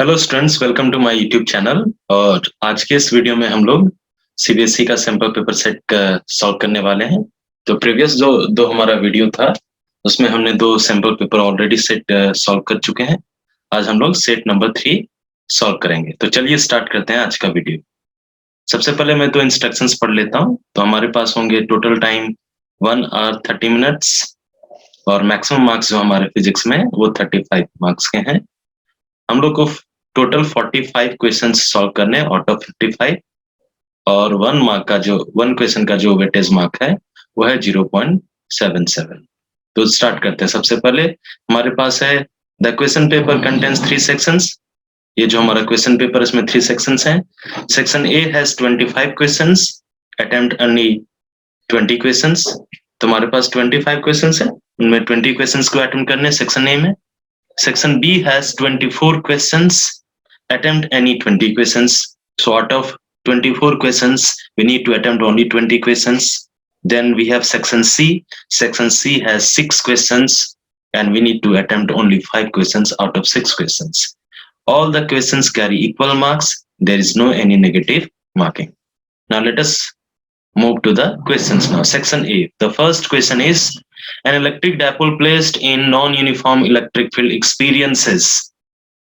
Hello students, welcome to my YouTube channel. और आज के इस वीडियो में हम लोग सीबीएसई का सैंपल पेपर सेट सॉल्व करने वाले हैं। तो प्रीवियस जो दो हमारा वीडियो था उसमें हमने दो sample paper already set solve कर चुके हैं। आज हम लोग सेट नंबर 3 सॉल्व करेंगे। तो चलिए स्टार्ट करते हैं आज का वीडियो। सबसे पहले मैं दो इंस्ट्रक्शंस पढ़ लेता हूँ। तो हमारे पास होंगे टोटल टाइम 1 hour 30 minutes और मैक्सिमम मार्क्स जो हमारे फिजिक्स में वो 35 मार्क्स के हैं। हम लोग को टोटल 45 क्वेश्चंस सॉल्व करने आउट ऑफ 55 और वन क्वेश्चन का जो वेटेज मार्क है वो है 0.77। तो स्टार्ट करते हैं। सबसे पहले हमारे पास है the question paper contains 3 sections. ये जो हमारा क्वेश्चन पेपर इसमें 3 सेक्शंस हैं। Section A has 25 questions, attempt only 20 questions. तो हमारे पास 25 क्वेश्चंस है, उनमें 20 क्वेश्चंस को अटेम्प्ट करने सेक्शन ए में। Section B has 24 questions, attempt any 20 questions. So out of 24 questions, we need to attempt only 20 questions. Then we have section C. Section C has 6 questions and we need to attempt only 5 questions out of 6 questions. All the questions carry equal marks. There is no any negative marking. Now let us move to the questions now. Section A. The first question is an electric dipole placed in non-uniform electric field experiences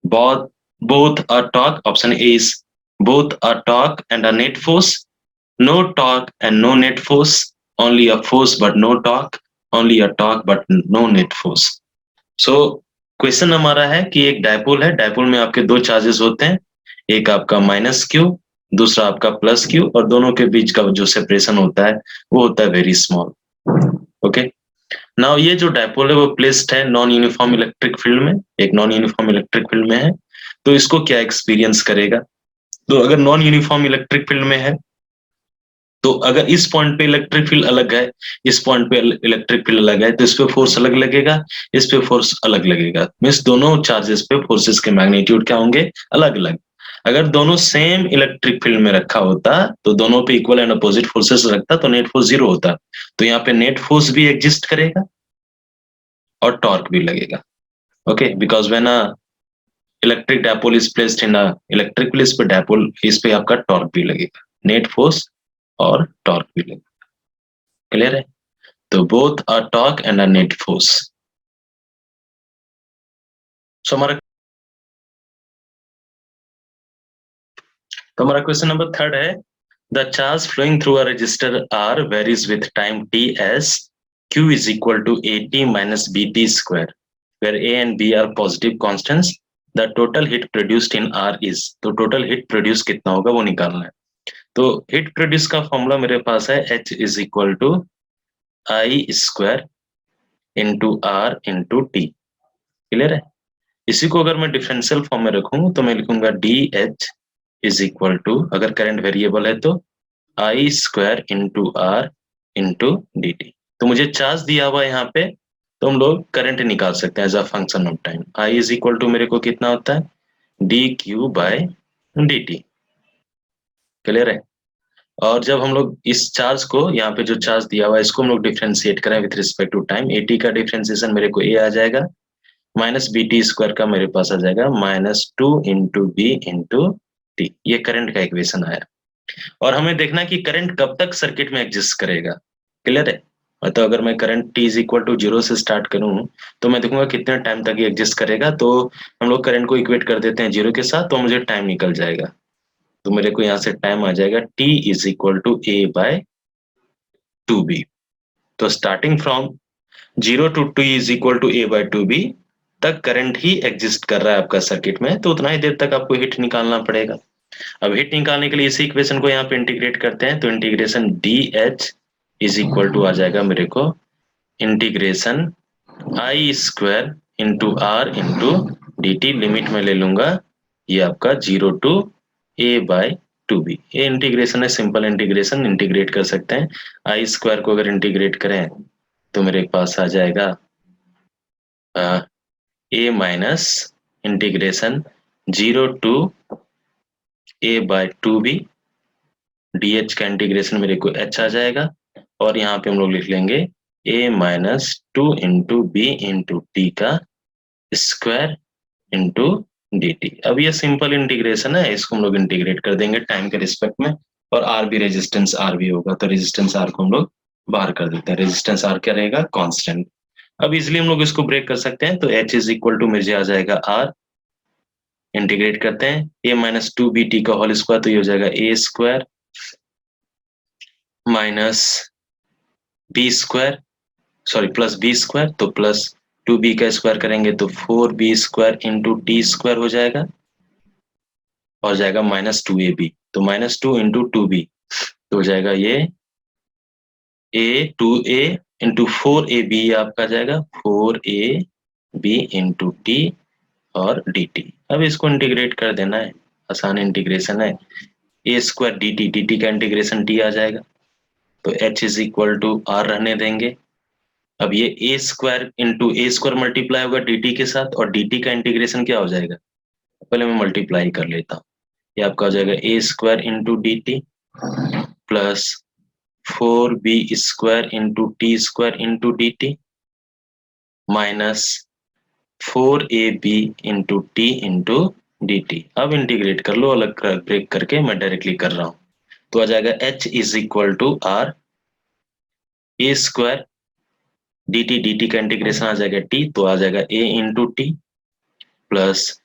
both a torque. Option A is both a torque and a net force, no torque and no net force, only a force but no torque, only a torque but no net force. So question हमारा है कि एक dipole है, dipole में आपके दो charges होते हैं, एक आपका माइनस क्यू, दूसरा आपका प्लस क्यू, और दोनों के बीच का जो सेपरेशन होता है वो होता है वेरी स्मॉल। ओके, नाउ ये जो डायपोल है वो प्लेस्ड है नॉन यूनिफॉर्म इलेक्ट्रिक फील्ड में, एक नॉन यूनिफॉर्म इलेक्ट्रिक फील्ड में है। तो इसको क्या एक्सपीरियंस करेगा? तो अगर नॉन यूनिफॉर्म इलेक्ट्रिक फील्ड में है तो अगर इस पॉइंट पे इलेक्ट्रिक फील्ड अलग है, इस पॉइंट पे इलेक्ट्रिक फील्ड अलग है, तो इस पे फोर्स अलग लगेगा, इस पे फोर्स अलग लगेगा। मीन्स दोनों चार्जेस पे फोर्सेस के मैग्नीट्यूड क्या होंगे? अलग अलग। अगर दोनों सेम इलेक्ट्रिक फील्ड में रखा होता तो दोनों पे इक्वल एंड अपोजिट फोर्सेस रखता तो नेट फोर्स 0 होता। तो यहाँ पे नेट फोर्स भी एग्जिस्ट करेगा और टॉर्क भी लगेगा। Okay, because when a electric dipole is placed in a electric field, इस पे डायपोल, इस पे आपका टॉर्क भी लगेगा, नेट फोर्स और टॉर्क भी लगेगा। क्लियर है? तो both a torque and a net force. So हमारा क्वेश्चन नंबर 3 है the charge flowing through a resistor R varies with time T as Q is equal to A T minus B T square where A and B are positive constants. The total heat produced in R is. तो total heat produce कितना होगा वो निकालना है। तो heat produce का formula मेरे पास है H is equal to I square into R into T. Clear है? इसी को अगर मैं डिफरेंशियल फॉर्म में रखूं तो मैं लिखूंगा D H is equal to, अगर करंट वेरिएबल है तो I square into R into D T. तो मुझे चार्ज दिया हुआ है यहाँ पे, तो हम लोग करंट निकाल सकते हैं as a function of time. I is equal to मेरे को कितना होता है? D Q by D T. Clear है? और जब हम लोग इस चार्ज को, यहाँ पे जो चार्ज दिया हुआ है, इसको हम लोग डिफ्रेंशिएट करें with respect to time, A T का डिफ्रेंशिएशन मेरे को ए आ जाएगा, माइनस बी टी स्क्वायर का मेरे पास आ जाएगा -2 इंटू बी इंटू टी। ये करंट का इक्वेशन आया। और हमें देखना है कि करंट कब तक सर्किट में एग्जिस्ट करेगा। क्लियर है? मतलब अगर मैं current t is equal to 0 से स्टार्ट करूं तो मैं देखूंगा कितने टाइम तक ये एग्जिस्ट करेगा। तो हम लोग करंट को इक्वेट कर देते हैं 0 के साथ, तो मुझे टाइम निकल जाएगा। तो मेरे को यहाँ से टाइम आ जाएगा t is equal to a by 2b। तो starting from 0 to t is equal to a by 2b तक करंट ही एग्जिस्ट कर रहा है आपका सर्किट में, तो उतना ही देर तक आपको हीट निकालना पड़ेगा। अब हीट निकालने के लिए इसी इक्वेशन को यहाँ पे इंटीग्रेट करते हैं, तो integration D H is equal to आ जाएगा मेरे को integration I square into R into D T. Limit में ले लूंगा ये आपका 0 टू ए बाय 2b। ये इंटीग्रेशन है, सिंपल इंटीग्रेशन, इंटीग्रेट कर सकते हैं। आई स्क्वायर को अगर इंटीग्रेट करें तो मेरे पास आ जाएगा A minus integration 0 to A by 2b। D H का इंटीग्रेशन मेरे को एच आ जाएगा, और यहाँ पे हम लोग लिख लेंगे A minus 2 into B into T का स्क्वायर इंटू dt। अब ये सिंपल इंटीग्रेशन है, इसको हम लोग इंटीग्रेट कर देंगे टाइम के रिस्पेक्ट में, और आर भी रेजिस्टेंस आर भी होगा, तो रेजिस्टेंस आर को हम लोग बाहर कर देते हैं। रेजिस्टेंस आर क्या रहेगा? कांस्टेंट। अब इसलिए हम लोग इसको ब्रेक कर सकते हैं, तो h इज इक्वल टू मुझे आ जाएगा आर, इंटीग्रेट करते हैं a minus two B T का होल स्क्वायर, तो ये हो जाएगा a square minus B square, sorry plus B square, तो प्लस टू बी का स्क्वायर करेंगे तो four B square into T square हो जाएगा, और जाएगा माइनस टू ए बी, तो minus two into two B, तो हो जाएगा ये a into four A B आपका जाएगा four A B into T और डी टी। अब इसको इंटीग्रेट कर देना है, आसान इंटीग्रेशन है। ए स्क्वायर डी टी का इंटीग्रेशन टी आ जाएगा, तो h is equal to R रहने देंगे। अब ये A square into A square multiply होगा dt के साथ, और dt का इंटीग्रेशन क्या हो जाएगा? पहले मैं मल्टीप्लाई कर लेता हूँ। ये आपका हो जाएगा A square into D T plus four B square into T square into D T minus four A B into T into D T. अब इंटीग्रेट कर लो, अलग ब्रेक करके मैं डायरेक्टली कर रहा हूँ, तो आ जाएगा h is equal to R A square dt का इंटीग्रेशन आ जाएगा t, तो आ जाएगा a into T plus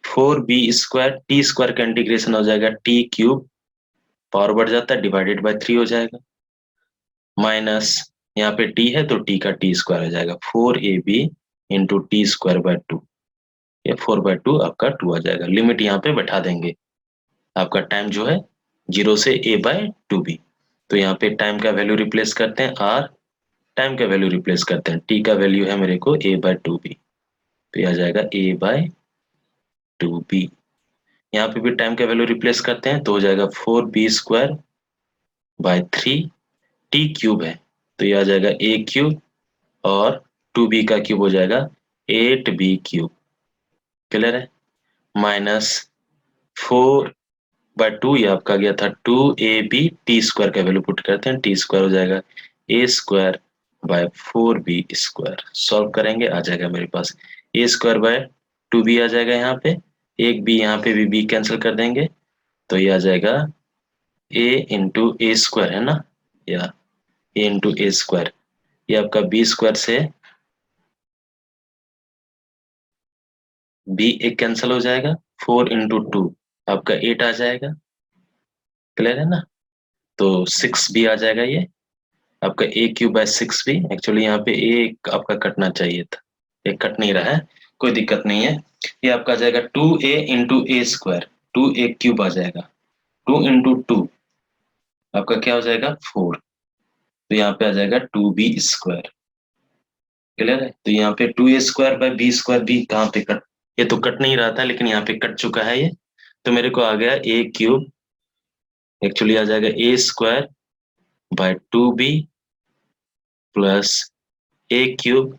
four B square T square का इंटीग्रेशन हो जाएगा टी क्यूब, पावर बढ़ जाता है डिवाइडेड बाय थ्री हो जाएगा, माइनस यहाँ पे टी है तो टी का टी स्क्वायर हो जाएगा four A B into T square by two, ये फोर बाय टू आपका टू आ जाएगा। लिमिट यहाँ पे बैठा देंगे, आपका टाइम जो है जीरो से ए बाय टू बी, तो यहाँ पे टाइम का वैल्यू रिप्लेस करते हैं आर, टाइम का वैल्यू रिप्लेस करते हैं, टी का वैल्यू है मेरे को ए बाय टू बी, तो ये आ जाएगा ए बाय टू बी। यहाँ पे भी टाइम का वैल्यू रिप्लेस करते हैं, तो हो जाएगा four B square by three, T cube है तो ये आ जाएगा ए क्यूब, और टू बी का क्यूब हो जाएगा एट बी क्यूब, क्लियर है, माइनस फोर बाय टू, ये आपका गया था two A B, T square का वैल्यू पुट करते हैं, टी स्क्वायर हो जाएगा A square by four B square. Solve करेंगे आ जाएगा मेरे पास A square by two B आ जाएगा, यहाँ पे एक बी, यहाँ पे भी बी कैंसिल कर देंगे, तो ये आ जाएगा ए इंटू ए स्क्वायर है ना, या ए इंटू ए स्क्वायर, ये आपका बी स्क्वायर से बी एक कैंसिल हो जाएगा, फोर इंटू टू आपका एट आ जाएगा, क्लियर है ना, तो सिक्स बी आ जाएगा, ये आपका A cube by six B, actually यहाँ पे ए आपका कटना चाहिए था, एक कट नहीं रहा है, कोई दिक्कत नहीं है। ये आपका आ जाएगा two A into A square, two A cube आ जाएगा, टू इंटू टू आपका क्या हो जाएगा फोर, तो यहाँ पे आ जाएगा टू बी स्क्वायर, क्लियर है, तो यहाँ पे two A square by B square, B कहाँ पे कट, ये तो कट नहीं रहा था लेकिन यहाँ पे कट चुका है ये, तो मेरे को आ गया ए क्यूब, एक्चुअली आ जाएगा A square by two B plus A cube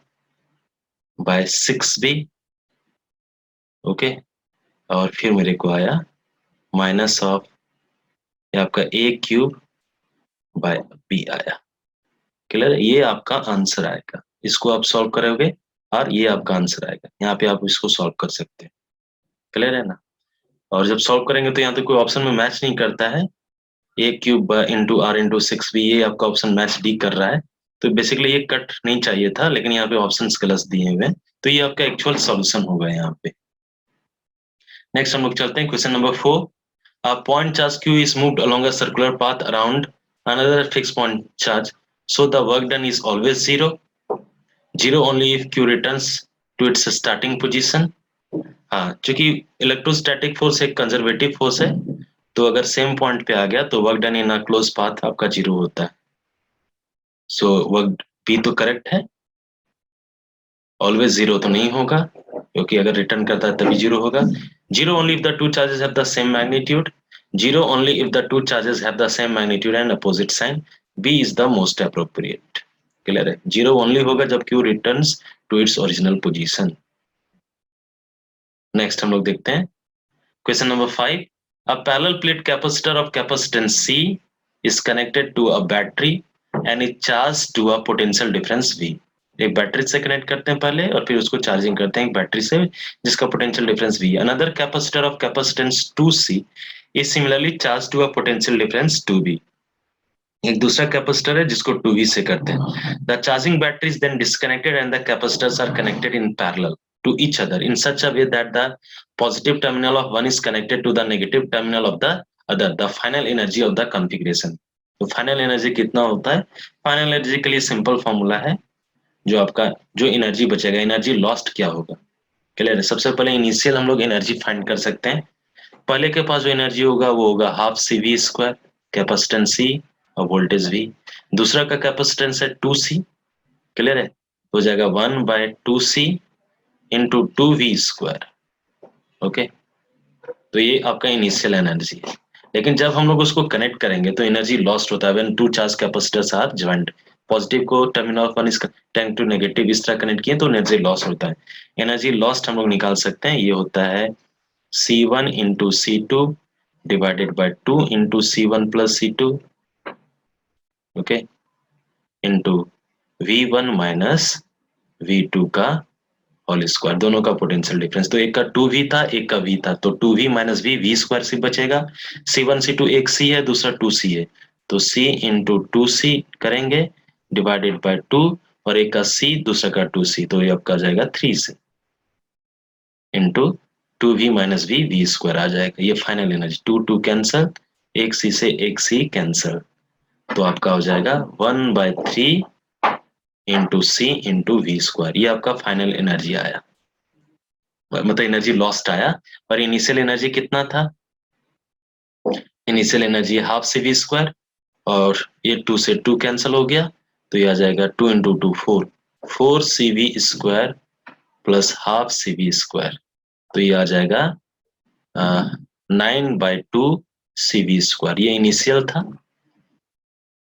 by six B, okay, और फिर मेरे को आया माइनस ऑफ आपका ए क्यूब बाय बी आया, क्लियर, ये आपका आंसर आएगा, इसको आप सॉल्व करोगे और ये आपका आंसर आएगा, यहाँ पे आप इसको सॉल्व कर सकते हैं, क्लियर है ना। और जब सॉल्व करेंगे तो यहाँ तो कोई ऑप्शन में मैच नहीं करता है, A cube into R into six B, ये आपका ऑप्शन मैच डी कर रहा है, तो बेसिकली ये कट नहीं चाहिए था, लेकिन यहाँ पे ऑप्शंस गलत दिए हुए हैं, तो ये आपका एक्चुअल सॉल्यूशन होगा यहाँ पे। नेक्स्ट हम लोग चलते हैं question number 4। A point charge q is moved along a circular path around another fixed point charge, so the work done is always zero. Zero only if q returns to its starting position. हाँ, चूंकि electrostatic force एक conservative force है, तो अगर same point पे आ गया तो work done in a close path आपका जीरो होता है। सो वर्क बी तो करेक्ट है, ऑलवेज जीरो तो नहीं होगा, क्योंकि अगर रिटर्न करता है तभी जीरो होगा। Zero only if the two charges have the same magnitude, zero only if the two charges have the same magnitude and opposite sign, B is the most appropriate, clear है, zero only होगा जब Q returns to its original position. Next हम लोग देखते हैं question number 5। A parallel plate capacitor of capacitance C is connected to a battery and is charged to a potential difference V. एक battery से connect करते हैं पहले और फिर उसको चार्जिंग करते हैं एक बैटरी से जिसका पोटेंशियल डिफरेंस V है। Another capacitor of capacitance 2C is similarly charge to a potential difference 2B। एक दूसरा कैपेसिटर है जिसको 2V से करते हैं। The charging battery is then disconnected and the capacitors are connected in parallel to each other in such a way that the positive terminal of one is connected to the negative terminal of the other, the final energy of the configuration। तो final energy कितना होता है? Final energy के लिए simple formula है, जो आपका जो एनर्जी बचेगा, एनर्जी लॉस्ट क्या होगा। क्लियर है? सबसे पहले इनिशियल हम लोग एनर्जी फाइंड कर सकते हैं। पहले के पास जो एनर्जी होगा वो होगा half CV square, capacitance C और वोल्टेज V। दूसरा का कैपेसिटेंस है 2C। क्लियर है? हो जाएगा 1/2C into 2V square. Okay, तो ये आपका इनिशियल एनर्जी है। लेकिन जब हम लोग उसको कनेक्ट करेंगे तो एनर्जी लॉस्ट होता है when two charge capacitors are joint. Positive को terminal of one is tank to negative इस तरह कनेक्ट किए तो एनर्जी लॉस होता है। एनर्जी लॉस्ट हम लोग निकाल सकते हैं, ये होता है C1 into C2 divided by 2 into C1 plus C2, okay, into V1 minus V2 का होल स्क्वायर, दोनों का पोटेंशियल डिफरेंस। तो एक का 2V था, एक का V था, तो 2V माइनस V स्क्वायर से बचेगा। C1 C2 एक C है, दूसरा 2C है, तो C इंटू 2C करेंगे डिवाइडेड बाय 2 और एक का C दूसरा का 2C, तो ये आपका आ जाएगा 3C into 2V minus V square आ जाएगा। ये फाइनल एनर्जी 2 कैंसल, एक C से एक C कैंसल, तो आपका हो जाएगा 1/3 into C into V square. ये आपका फाइनल एनर्जी आया, मतलब एनर्जी लॉस्ट आया। और इनिशियल एनर्जी कितना था? Initial energy half CV square और ये 2 से 2 कैंसिल हो गया, तो ये आ जाएगा 2 into 2 4 CV square plus half CV square, तो ये आ जाएगा 9/2 CV स्क्वायर। ये इनिशियल था।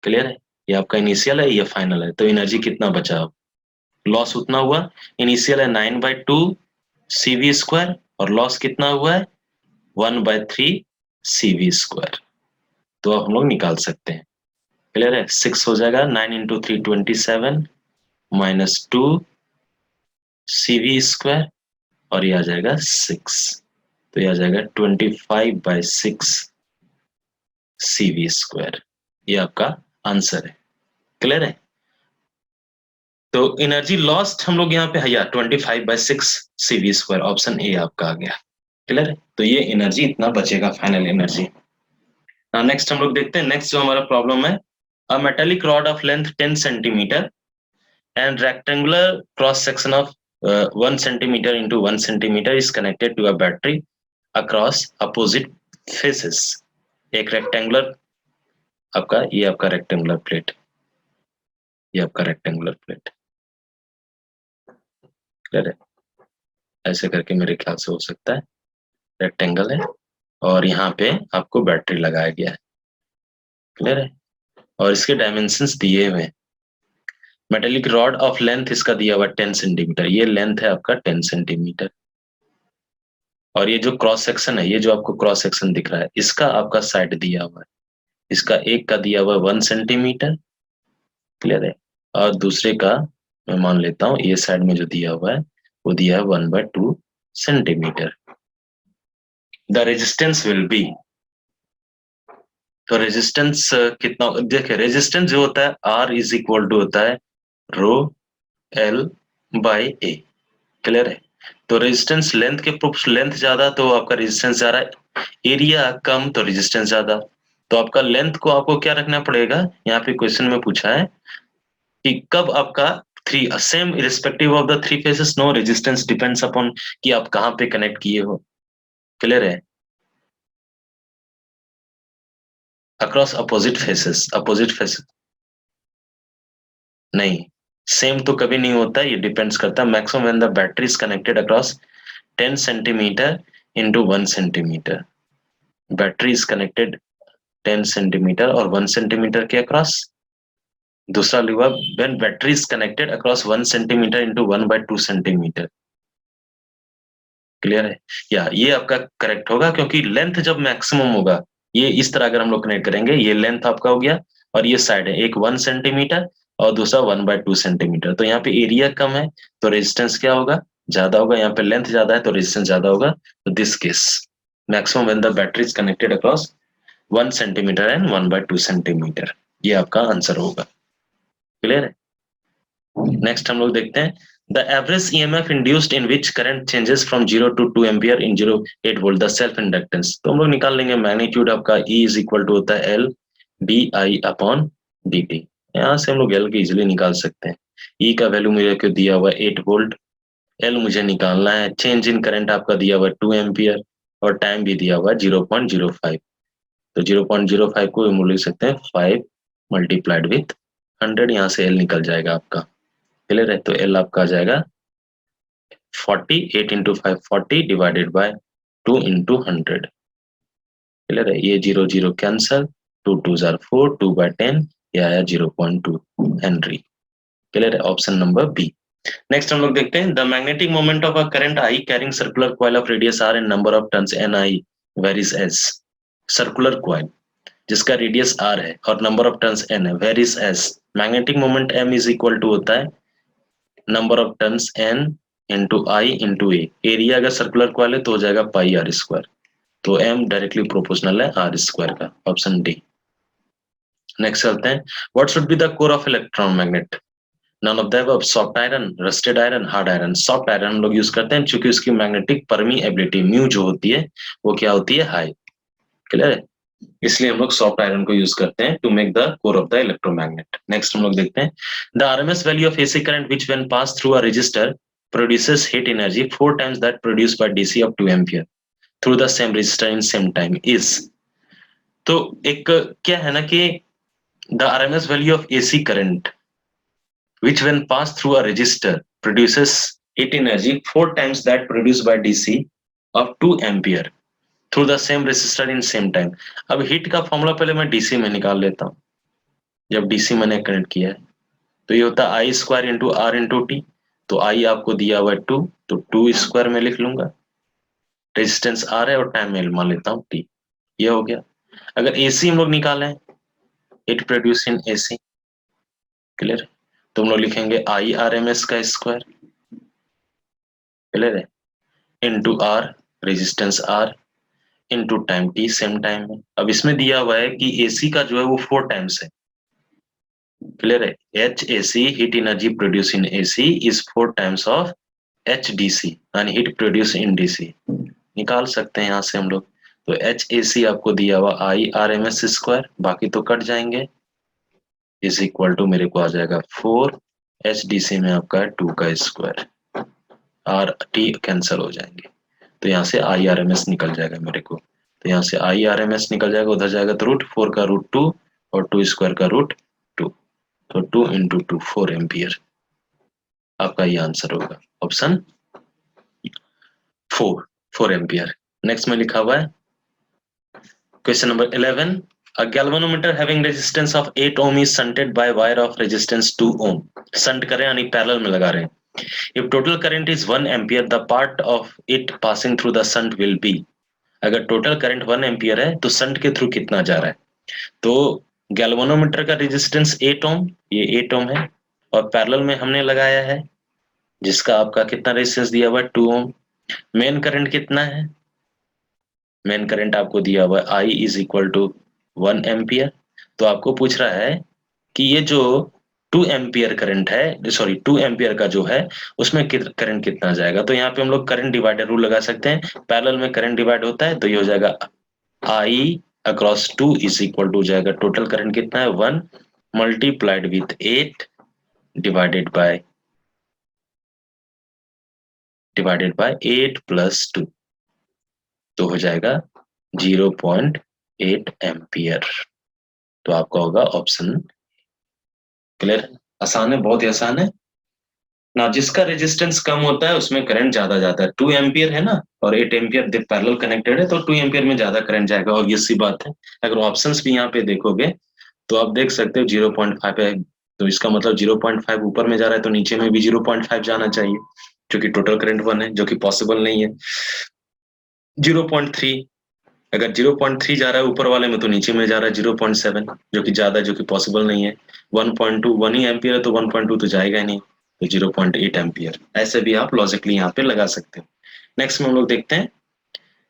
क्लियर है? ये आपका इनिशियल है, ये फाइनल है। तो एनर्जी कितना बचा? लॉस उतना हुआ। इनिशियल है 9/2 CV स्क्वायर और लॉस कितना हुआ है? 1/3 CV स्क्वायर। तो अब हम लोग निकाल सकते हैं। क्लियर है? 6 हो जाएगा, 9 इंटू 3 27 माइनस 2 CV स्क्वायर और ये आ जाएगा 6, तो ये आ जाएगा 25/6 CV स्क्वायर। ये आपका आंसर है। क्लियर है? तो एनर्जी लॉस्ट हम लोग यहाँ पे है 25/6 CV स्क्वायर, ऑप्शन ए आपका आ गया। क्लियर है? तो ये एनर्जी इतना बचेगा, फाइनल एनर्जी। नेक्स्ट हम लोग देखते हैं। नेक्स्ट जो हमारा प्रॉब्लम है, a metallic rod of length 10 centimetre and rectangular cross section of 1 centimeter into 1 centimeter is connected to a battery across opposite faces। एक रेक्टेंगुलर आपका, ये आपका रेक्टेंगुलर प्लेट, ये आपका रेक्टेंगुलर प्लेट। क्लियर है? ऐसे करके मेरे ख्याल से हो सकता है, रेक्टेंगल है और यहाँ पे आपको बैटरी लगाया गया है। क्लियर है? और इसके डायमेंशंस दिए हुए हैं। मेटेलिक रॉड ऑफ लेंथ इसका दिया हुआ 10 सेंटीमीटर, ये लेंथ है आपका 10 सेंटीमीटर। और ये जो क्रॉस सेक्शन है, ये जो आपको क्रॉस सेक्शन दिख रहा है, इसका आपका साइड दिया हुआ है। इसका एक का दिया हुआ है 1 सेंटीमीटर। क्लियर है? और दूसरे का मैं मान लेता हूँ ये साइड में जो दिया हुआ है वो दिया है 1/2 centimetre. The resistance will be, तो रेजिस्टेंस कितना? देखिए रेजिस्टेंस जो होता है R इज इक्वल टू होता है रो L/A। क्लियर है? तो रेजिस्टेंस लेंथ के लेंथ ज्यादा तो आपका रेजिस्टेंस ज्यादा है, एरिया कम तो रेजिस्टेंस ज्यादा। तो आपका लेंथ को आपको क्या रखना पड़ेगा? यहाँ पे क्वेश्चन में पूछा है कि कब आपका three same irrespective of the three faces no resistance depends upon कि आप कहाँ पे कनेक्ट किए हो। क्लियर है? Across opposite faces, opposite faces नहीं, सेम तो कभी नहीं होता, ये डिपेंड्स करता है। Maximum when the battery is connected across 10 centimetre into 1 centimetre, battery is connected 10 centimetre और 1 सेंटीमीटर के अक्रॉस। दूसरा लिखा when battery is connected across 1 centimetre into 1/2 centimetre. Clear है? या ये आपका करेक्ट होगा, क्योंकि लेंथ जब मैक्सिमम होगा, ये इस तरह अगर हम लोग कनेक्ट करेंगे, ये लेंथ आपका हो गया और ये साइड है, एक 1 सेंटीमीटर और दूसरा 1/2 सेंटीमीटर। तो यहाँ पे एरिया कम है तो रेजिस्टेंस क्या होगा, ज्यादा होगा। यहाँ पे लेंथ ज्यादा है तो रेजिस्टेंस ज्यादा होगा। तो this case maximum when the battery is connected across 1 centimetre and 1/2 centimetre. ये आपका आंसर होगा। क्लियर है। नेक्स्ट हम लोग देखते हैं the average EMF induced in which current changes from 0 to 2 ampere in 0.8 volt the self inductance. तो हम लोग निकाल लेंगे मैग्नीट्यूड आपका E इज इक्वल टू होता है L DI अपॉन dt। यहाँ से हम लोग L के इजिली निकाल सकते हैं। E का वैल्यू मुझे क्यों दिया हुआ है 8 वोल्ट, L मुझे निकालना है, चेंज इन करंट आपका दिया हुआ है 2 एम्पियर और टाइम भी दिया हुआ है 0.05। तो 0.05 को हम लिख सकते हैं 5 मल्टीप्लाइड विथ 100। यहाँ से L निकल जाएगा आपका। क्लियर है। तो L आपका आ जाएगा 40, 8 into 5 40 divided by 2 into 100। Clear है। ये 0 0 कैंसल, 2 2 जार 4, 2/10, ये आया 0.2 हेनरी। क्लियर है। Option number B. नेक्स्ट हम लोग देखते हैं the magnetic moment of a current I carrying circular coil of radius R and number of turns N I varies as. Circular coil जिसका radius R है और number of turns N है varies as. Magnetic moment M is equal to होता है number of turns N into I into A. Area अगर circular coil है तो हो जाएगा पाई आर स्क्वायर। तो एम डायरेक्टली प्रोपोर्शनल है आर स्क्वायर का। Option D. नेक्स्ट चलते हैं what should be the core of electron magnet. None of the above. Soft iron, rusted iron, hard iron. Soft iron हम लोग use करते हैं क्योंकि उसकी मैग्नेटिक परमीएबिलिटी म्यू जो होती है वो क्या होती है, हाई। क्लियर है। इसलिए हम लोग सॉफ्ट आयरन को यूज करते हैं to make the core of the electromagnet. Next हम लोग देखते हैं the RMS value of AC current which when pass through a register produces heat energy 4 times that produced by DC of 2 ampere through the same register in same time is. तो एक क्या है ना कि the RMS value of AC current which when passed through a resistor produces heat energy 4 times that produced by DC of 2 ampere through the same resistor in same time। अब heat का formula पहले मैं DC में निकाल लेता हूँ। जब DC मैंने कनेक्ट किया है तो ये होता है I square into R into T. तो आई आपको दिया हुआ है 2, तो 2 स्क्वायर में लिख लूंगा। रेजिस्टेंस आर है और टाइम में मान लेता हूँ टी। ये हो गया। अगर एसी हम लोग निकालें heat produce in AC. Clear. तो हम लोग लिखेंगे आई आर एम एस का स्क्वायर। क्लियर है। Into R resistance R into time T same time में। अब इसमें दिया हुआ है कि एसी का जो है वो 4 टाइम्स है। क्लियर है। H A C heat energy produce in AC is 4 times of H D C and heat produce in DC. निकाल सकते हैं यहाँ से हम लोग। तो एच ए सी आपको दिया हुआ I R M S square, बाकी तो कट जाएंगे, इज इक्वल टू मेरे को आ जाएगा 4 एच डी सी में आपका 2 का स्क्वायर, आर टी कैंसिल हो जाएंगे। तो यहाँ से आई आर एम एस निकल जाएगा मेरे को। तो यहाँ से आई आर एम एस निकल जाएगा, उधर जाएगा तो √4 का √2 और 2 स्क्वायर का √2। तो 2 इंटू 2 4 एम्पियर आपका ये आंसर होगा। Option 4 ampere. नेक्स्ट में लिखा हुआ है question number 11 a galvanometer having resistance of 8 ohm is shunted by wire of resistance 2 ohm। Shunt करें यानी पैरेलल में लगा रहे हैं। if total current is 1 ampere the part of it passing through the shunt will be। अगर total current 1 ampere है तो shunt के थ्रू कितना जा रहा है। तो गैल्वेनोमीटर का रेजिस्टेंस 8 ओम, ये 8 ओम है और पैरेलल में हमने लगाया है जिसका आपका कितना रेजिस्टेंस दिया हुआ है 2 ओम। मेन करंट कितना है, मेन करंट आपको दिया हुआ है आई इज इक्वल टू 1 एम्पियर। तो आपको पूछ रहा है कि ये जो 2 एम्पियर करंट है, सॉरी 2 एम्पियर का जो है उसमें करंट कितना जाएगा। तो यहाँ पे हम लोग करंट डिवाइडर रूल लगा सकते हैं। पैरेलल में करंट डिवाइड होता है तो ये हो जाएगा आई अक्रॉस 2 इज इक्वल टू जाएगा टोटल करंट कितना है 1 multiplied with 8 divided by 8 plus 2 तो हो जाएगा 0.8 एम्पियर। तो आपका होगा ऑप्शन। क्लियर। आसान है, बहुत ही आसान है ना। जिसका रेजिस्टेंस कम होता है उसमें करंट ज्यादा जाता है। 2 एम्पियर है ना और 8 एम्पियर पैरेलल कनेक्टेड है तो 2 एम्पियर में ज्यादा करंट जाएगा, ऑब्वियस सी बात है। अगर ऑप्शंस भी यहाँ पे देखोगे तो आप देख सकते हो 0.5 है तो इसका मतलब 0.5 ऊपर में जा रहा है तो नीचे में भी 0.5 जाना चाहिए क्योंकि टोटल करंट 1 है जो कि पॉसिबल नहीं है। 0.3 अगर 0.3 जा रहा है ऊपर वाले में तो नीचे में जा रहा है 0.7, जो कि ज्यादा, जो कि पॉसिबल नहीं है। 1.2 1 ही एम्पियर है तो 1.2 तो जाएगा ही नहीं, तो 0.8 एम्पियर। ऐसे भी आप लॉजिकली यहाँ पे लगा सकते हो। नेक्स्ट में हम लोग देखते हैं,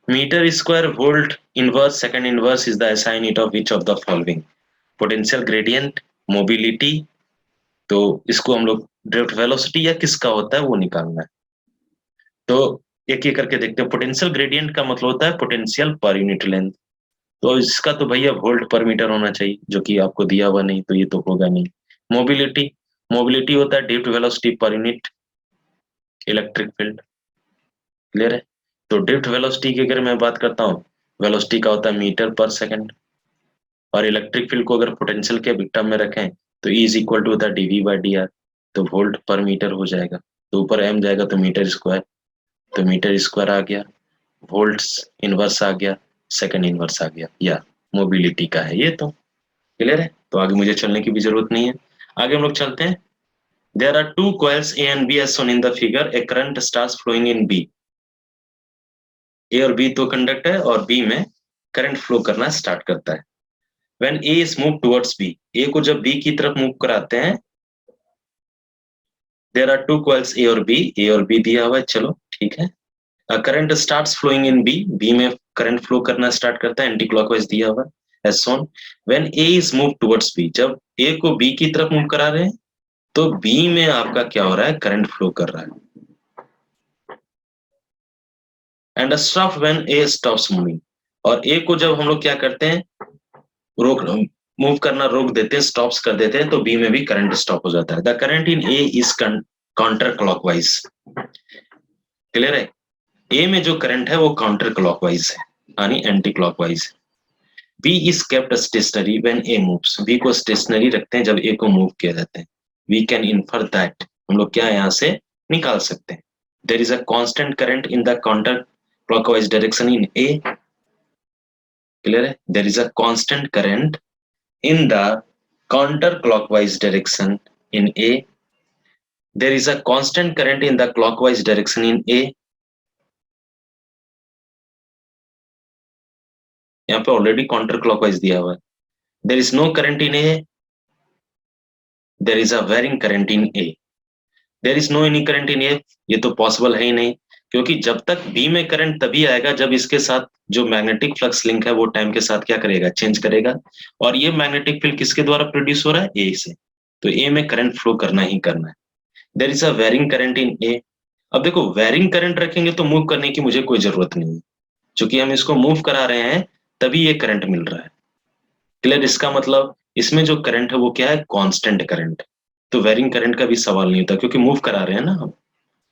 metre square volt inverse second inverse is the SI unit of which of the following, potential gradient, mobility. तो इसको हम लोग ड्रिफ्ट वेलोसिटी या किसका होता है वो निकालना है। तो एक एक करके देखते हैं। पोटेंशियल ग्रेडियंट का मतलब होता है पोटेंशियल पर यूनिट लेंथ, तो इसका तो भैया वोल्ट पर मीटर होना चाहिए, जो कि आपको दिया हुआ नहीं, तो ये तो होगा नहीं। मोबिलिटी, मोबिलिटी होता है drift velocity per unit electric field. Clear है? तो ड्रिफ्ट वेलोसिटी की अगर मैं बात करता हूँ, वेलोसिटी का होता है मीटर पर सेकंड, और इलेक्ट्रिक फील्ड को अगर पोटेंशियल के टर्म में रखें तो E इज इक्वल टू होता है dV बाई dr, तो वोल्ट पर मीटर हो जाएगा। तो ऊपर m जाएगा तो मीटर स्क्वायर, तो मीटर स्क्वायर आ गया, वोल्ट्स इनवर्स आ गया, सेकंड इनवर्स आ गया, या मोबिलिटी का है ये। तो क्लियर है? तो आगे मुझे चलने की भी जरूरत नहीं है, आगे हम लोग चलते हैं। There are two coils A and B as shown in the figure, a current starts flowing in B. A और बी तो कंडक्ट है, और बी में करंट फ्लो करना स्टार्ट करता है। When A is move towards B, A को जब बी की तरफ मूव कराते हैं, there are two coils A और बी, ए और बी दिया हुआ है, चलो ठीक है। Current starts flowing in B, B में करंट फ्लो करना स्टार्ट करता है, एंटी क्लॉकवाइज दिया हुआ है as shown. When A is move towards B, जब ए को बी की तरफ मूव करा रहे हैं तो बी में आपका क्या हो रहा है, करंट फ्लो कर रहा है। And stop when A stops moving, और ए को जब हम लोग क्या करते हैं, रोक मूव करना रोक देते हैं, स्टॉप्स कर देते हैं, तो बी में भी करंट स्टॉप हो जाता है। The current in A is counter clockwise. Clear है? ए में जो करंट है वो काउंटर क्लॉकवाइज है, यानी anti clockwise. B is kept stationary when A moves, B को स्टेशनरी रखते हैं जब ए को मूव किया जाता है। वी कैन इन्फर दैट, हम लोग क्या यहाँ से निकाल सकते हैं, there is a constant current in the counter clockwise direction in A. Clear है? There is a constant current in the counterclockwise direction in A. There is a constant current in the clockwise direction in A. यहाँ पे already counter clockwise दिया हुआ है। There is no current in A. There is a varying current in A. There is no any current in A. ये तो possible है ही नहीं, क्योंकि जब तक B में करंट तभी आएगा जब इसके साथ जो मैग्नेटिक फ्लक्स लिंक है वो टाइम के साथ क्या करेगा, चेंज करेगा। और ये मैग्नेटिक फील्ड किसके द्वारा प्रोड्यूस हो रहा है, ए से, तो ए में करंट फ्लो करना ही करना है। There is a varying current in A. अब देखो, वेरिंग करंट रखेंगे तो मूव करने की मुझे कोई जरूरत नहीं है, क्योंकि हम इसको मूव करा रहे हैं तभी ये करंट मिल रहा है। क्लियर? इसका मतलब इसमें जो करंट है वो क्या है, कांस्टेंट करंट, तो वेरिंग करंट का भी सवाल नहीं होता, क्योंकि मूव करा रहे हैं ना हम,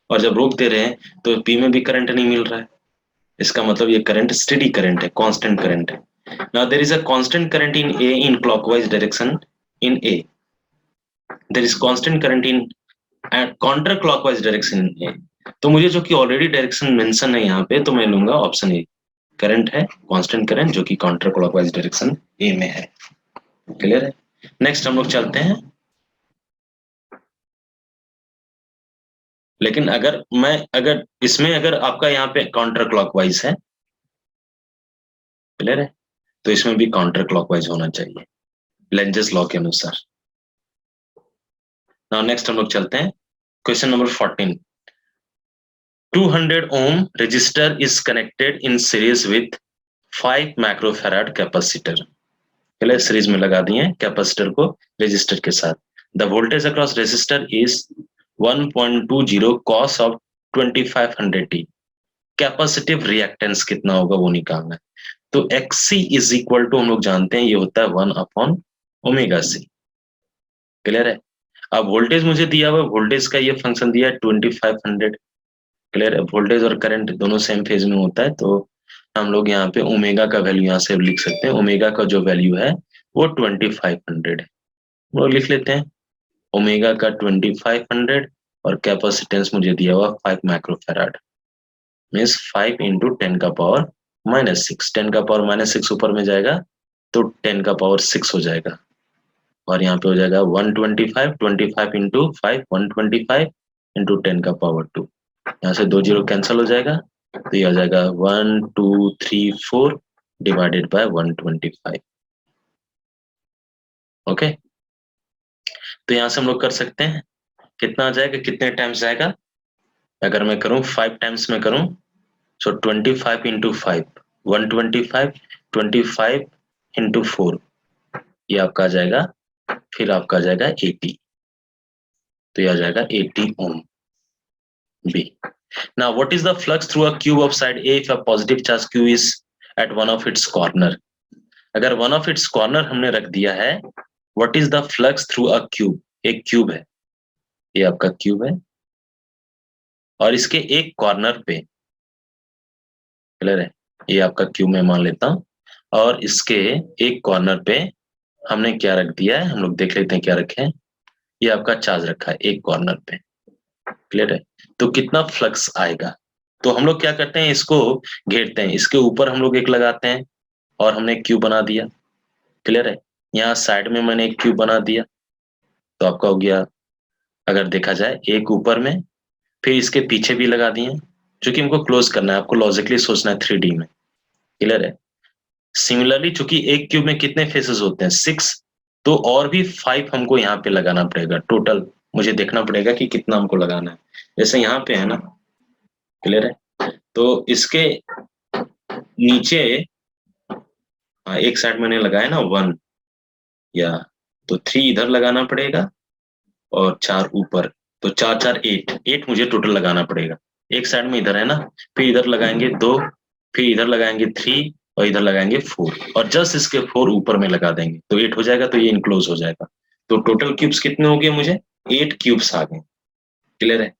और जब रोक दे रहे हैं तो पी में भी करंट नहीं मिल रहा है। इसका मतलब ये करंट स्टेडी करंट है, कांस्टेंट करंट है। Now there is a constant current in A in clockwise direction in A, there is constant current in counter clockwise direction in A. तो मुझे जो कि ऑलरेडी डायरेक्शन मेंशन है यहाँ पे, तो मैं लूंगा ऑप्शन ए, करंट है कांस्टेंट करंट जो कि काउंटर क्लॉकवाइज डायरेक्शन ए में है। क्लियर है? नेक्स्ट हम लोग चलते हैं। लेकिन अगर इसमें अगर आपका यहाँ पे काउंटर क्लॉकवाइज है, क्लियर है, तो इसमें भी काउंटर क्लॉकवाइज होना चाहिए लेंजेस लॉ के अनुसार। नाउ नेक्स्ट हम लोग चलते हैं question number 14। 200 ohm resistor is connected in series with 5 microfarad capacitor। पहले सीरीज में लगा दिए कैपेसिटर को रेजिस्टर के साथ। The voltage across resistor is 1.20 cos of 2500t। Capacitive reactance कितना होगा वो निकालना है। तो XC इज इक्वल टू हम लोग जानते हैं ये होता है 1/ωc। क्लियर है? अब वोल्टेज मुझे दिया हुआ, वोल्टेज का ये फंक्शन दिया है 2500। क्लियर है? वोल्टेज और करंट दोनों सेम फेज में होता है, तो हम लोग यहाँ पे ओमेगा का वैल्यू यहाँ से लिख सकते हैं। ओमेगा का जो वैल्यू है वो 2500 है, वो लिख लेते हैं। ओमेगा का 2500 और कैपेसिटेंस मुझे दिया हुआ 5 माइक्रोफैराड, मीन्स 5 इंटू 10⁻⁻6। 10⁻⁻6 ऊपर में जाएगा तो 10⁻6 हो जाएगा, और यहाँ पे हो जाएगा 125। 25 इंटू 5 125 इंटू 10⁻2। यहाँ से 2 जीरो कैंसिल हो जाएगा, तो ये आ जाएगा 1 2 3 4 डिवाइडेड बाय 125। ओके, तो यहाँ से हम लोग कर सकते हैं, कितना आ जाएगा, कितने टाइम्स आएगा, अगर मैं करूँ 5 टाइम्स में करूँ, सो 25 इंटू 5 125, 25 इंटू 4 ये आपका आ जाएगा, फिर आपका आ जाएगा 80, तो ये आ जाएगा 80 ओम B. Now, what is the flux through a cube of side A if a positive charge Q is at one of its corner? अगर one of its corner हमने रख दिया है, what is the flux through a cube? एक cube है, ये आपका cube है, और इसके एक कॉर्नर पे, क्लियर है, ये आपका क्यूब में मान लेता हूं, और इसके एक कॉर्नर पे हमने क्या रख दिया है, हम लोग देख लेते हैं क्या रखे हैं, ये आपका चार्ज रखा है एक कॉर्नर पे, क्लियर है, तो कितना फ्लक्स आएगा, तो हम लोग क्या करते हैं, इसको घेरते हैं, इसके ऊपर हम लोग एक लगाते हैं, और हमने एक क्यूब बना दिया, क्लियर है, यहाँ साइड में मैंने एक क्यूब बना दिया, तो आपका हो गया, अगर देखा जाए एक ऊपर में, फिर इसके पीछे भी लगा दिए, क्योंकि हमको क्लोज करना है, आपको लॉजिकली सोचना है 3D में, क्लियर है। सिमिलरली चूंकि एक क्यूब में कितने फेसेस होते हैं 6, तो और भी 5 हमको यहाँ पे लगाना पड़ेगा, टोटल मुझे देखना पड़ेगा कि कितना हमको लगाना है, जैसे यहाँ पे है ना, क्लियर है, तो इसके नीचे एक साइड मैंने लगाया ना 1, या तो 3 इधर लगाना पड़ेगा, और 4 ऊपर, तो 4 4 8 मुझे टोटल लगाना पड़ेगा, एक साइड में इधर है ना, फिर इधर लगाएंगे 2, फिर इधर लगाएंगे 3, और इधर लगाएंगे 4, और जस्ट इसके 4 ऊपर में लगा देंगे, तो 8 हो जाएगा, तो ये इनक्लोज हो जाएगा, तो टोटल क्यूब्स कितने हो गए, मुझे 8 क्यूब्स आ गए, क्लियर है।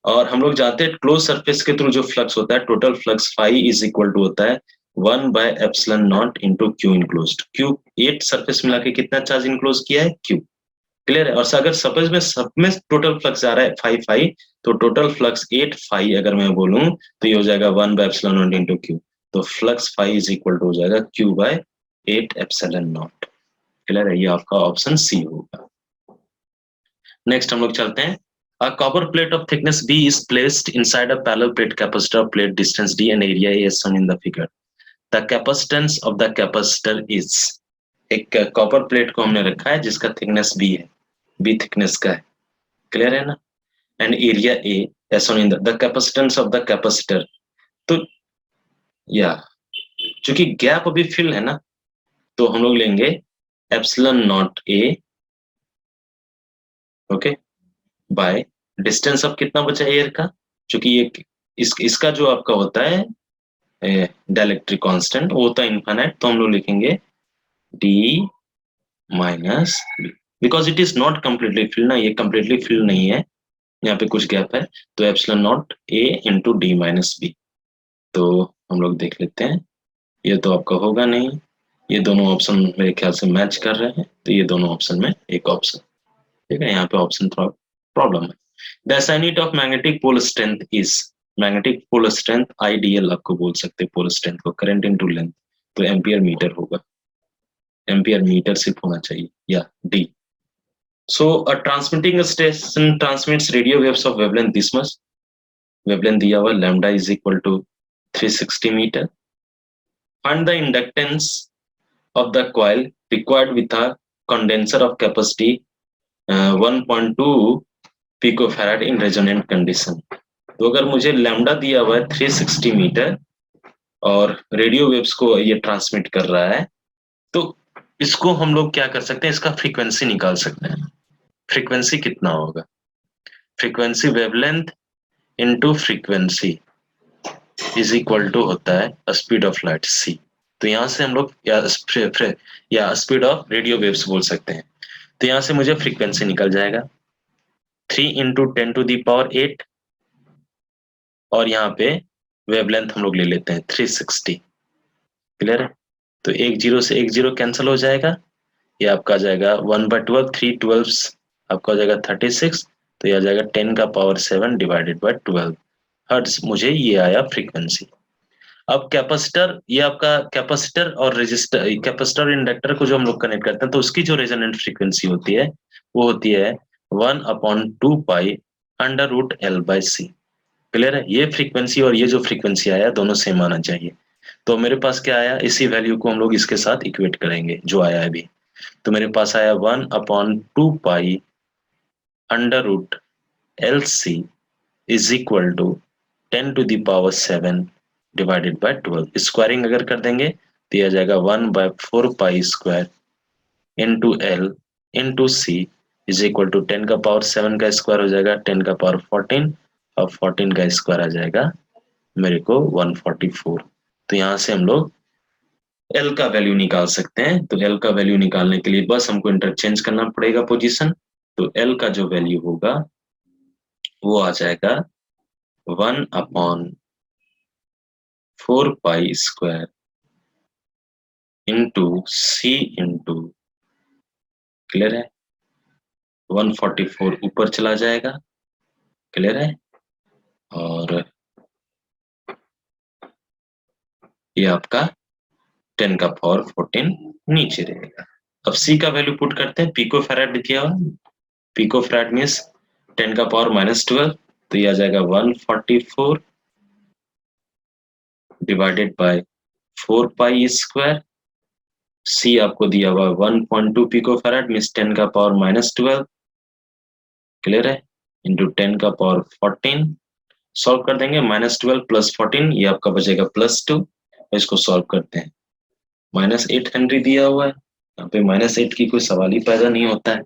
और हम लोग जाते हैं क्लोज सरफेस के थ्रू जो फ्लक्स होता है, total flux phi is equal to होता है 1/ε0 into Q enclosed, Q 8 surface मिला के कितना चार्ज इनक्लोज किया है, क्यू, क्लियर है। और अगर सपोज में सब में टोटल फ्लक्स आ रहा है 5 फाई, तो टोटल फ्लक्स 8 फाई अगर मैं बोलूं, तो ये हो जाएगा 1/ε0 इंटू क्यू, तो flux phi is equal to हो जाएगा Q/8ε0, क्लियर है, ये आपका ऑप्शन सी होगा। नेक्स्ट हम लोग चलते हैं, a copper plate of thickness B is placed inside a parallel plate capacitor of plate distance D and area A as shown in the figure. The capacitance of the capacitor is, एक copper plate को हमने रखा है जिसका thickness B है, B thickness का है, clear है ना, and area A as shown in the capacitance of the capacitor, तो या चूंकि गैप अभी फिल है ना, तो हम लोग लेंगे ε0A, ओके, बाय डिस्टेंस अब कितना बचा एयर का, चूंकि ये इसका जो आपका होता है डाइलेक्ट्रिक कांस्टेंट वो होता है इनफाइनाइट, तो हम लोग लिखेंगे d minus B, because it is not completely fill ना, ये कम्प्लीटली फिल नहीं है, यहाँ पे कुछ गैप है, तो ε0A into D minus B, तो हम लोग देख लेते हैं, ये तो आपका होगा नहीं, ये दोनों ऑप्शन मेरे ख्याल से मैच कर रहे हैं, तो ये दोनों ऑप्शन में एक ऑप्शन, ठीक है, यहाँ पे ऑप्शन थोड़ा प्रॉब्लम है। The SI unit of magnetic pole strength is, magnetic pole strength IDL आपको बोल सकते हैं, पोल स्ट्रेंथ को करंट इनटू लेंथ, तो एम्पियर मीटर होगा, एम्पियर मीटर सिर्फ होना चाहिए, या D. So a transmitting station transmits radio waves of wavelength this much, wavelength दिया हुआ lambda is equal to 360 metre, find the inductance of the coil required with a condenser of capacity 1.2 picofarad in resonant condition। तो अगर मुझे lambda दिया हुआ है 360 metre और radio waves को ये ट्रांसमिट कर रहा है, तो इसको हम लोग क्या कर सकते हैं, इसका फ्रीक्वेंसी निकाल सकते हैं, फ्रीक्वेंसी कितना होगा, frequency wavelength into frequency is equal to होता है स्पीड ऑफ लाइट c, तो यहाँ से हम लोग या स्पीड ऑफ रेडियो वेव्स बोल सकते हैं, तो यहाँ से मुझे फ्रीक्वेंसी निकल जाएगा 3 इंटू 10⁸, और यहाँ पे वेवलेंथ हम लोग ले लेते हैं 360, क्लियर है, तो एक जीरो से एक जीरो कैंसिल हो जाएगा, ये आपका आ जाएगा 1/12, 3 12 आपका हो जाएगा 36, तो ये आ जाएगा 10⁷ डिवाइडेड बाय 12 हर्ट्ज, मुझे ये आया फ्रीक्वेंसी। अब कैपेसिटर, ये आपका कैपेसिटर और रेजिस्टर, कैपेसिटर और इंडक्टर को जो हम लोग कनेक्ट करते हैं, तो उसकी जो रेजोनेंट फ्रीक्वेंसी होती है वो होती है 1/2 पाई √L/C, क्लियर है, ये फ्रीक्वेंसी और ये जो फ्रीक्वेंसी आया दोनों सेम आना चाहिए, तो मेरे पास क्या आया, इसी वैल्यू को हम लोग इसके साथ इक्वेट करेंगे जो आया है अभी। तो मेरे पास आया 1/2 pi under root L C is equal to 10⁻⁷ divided by 12। Squaring अगर कर देंगे तो यह आ जाएगा 1/4 पाई² into L into C is equal to 10⁻⁷ का स्क्वायर हो जाएगा 10⁻14 और 14 का स्क्वायर आ जाएगा मेरे को 144। तो यहाँ से हम लोग एल का वैल्यू निकाल सकते हैं। तो एल का वैल्यू निकालने के लिए बस हमको इंटरचेंज करना पड़ेगा पोजीशन। तो एल का जो वैल्यू होगा वो आ जाएगा 1/4 पाई² इंटू सी इंटू, क्लियर है, 144 ऊपर चला जाएगा, क्लियर है, और ये आपका 10⁻14 नीचे रहेगा। अब सी का वैल्यू पुट करते हैं, पिको फैराड दिया हुआ, पिको फैराड मीन्स 10⁻⁻12, तो ये आ जाएगा 144 डिवाइडेड बाय 4 पाई²। सी आपको दिया हुआ 1.2 पिको फैराड मीन्स 10⁻⁻12, क्लियर है, इंटू 10⁻14। सॉल्व कर देंगे, -12 + 14 ये आपका बचेगा +2। इसको सॉल्व करते हैं, -8 हेनरी दिया हुआ है, यहाँ पे -8 की कोई सवाल ही पैदा नहीं होता है,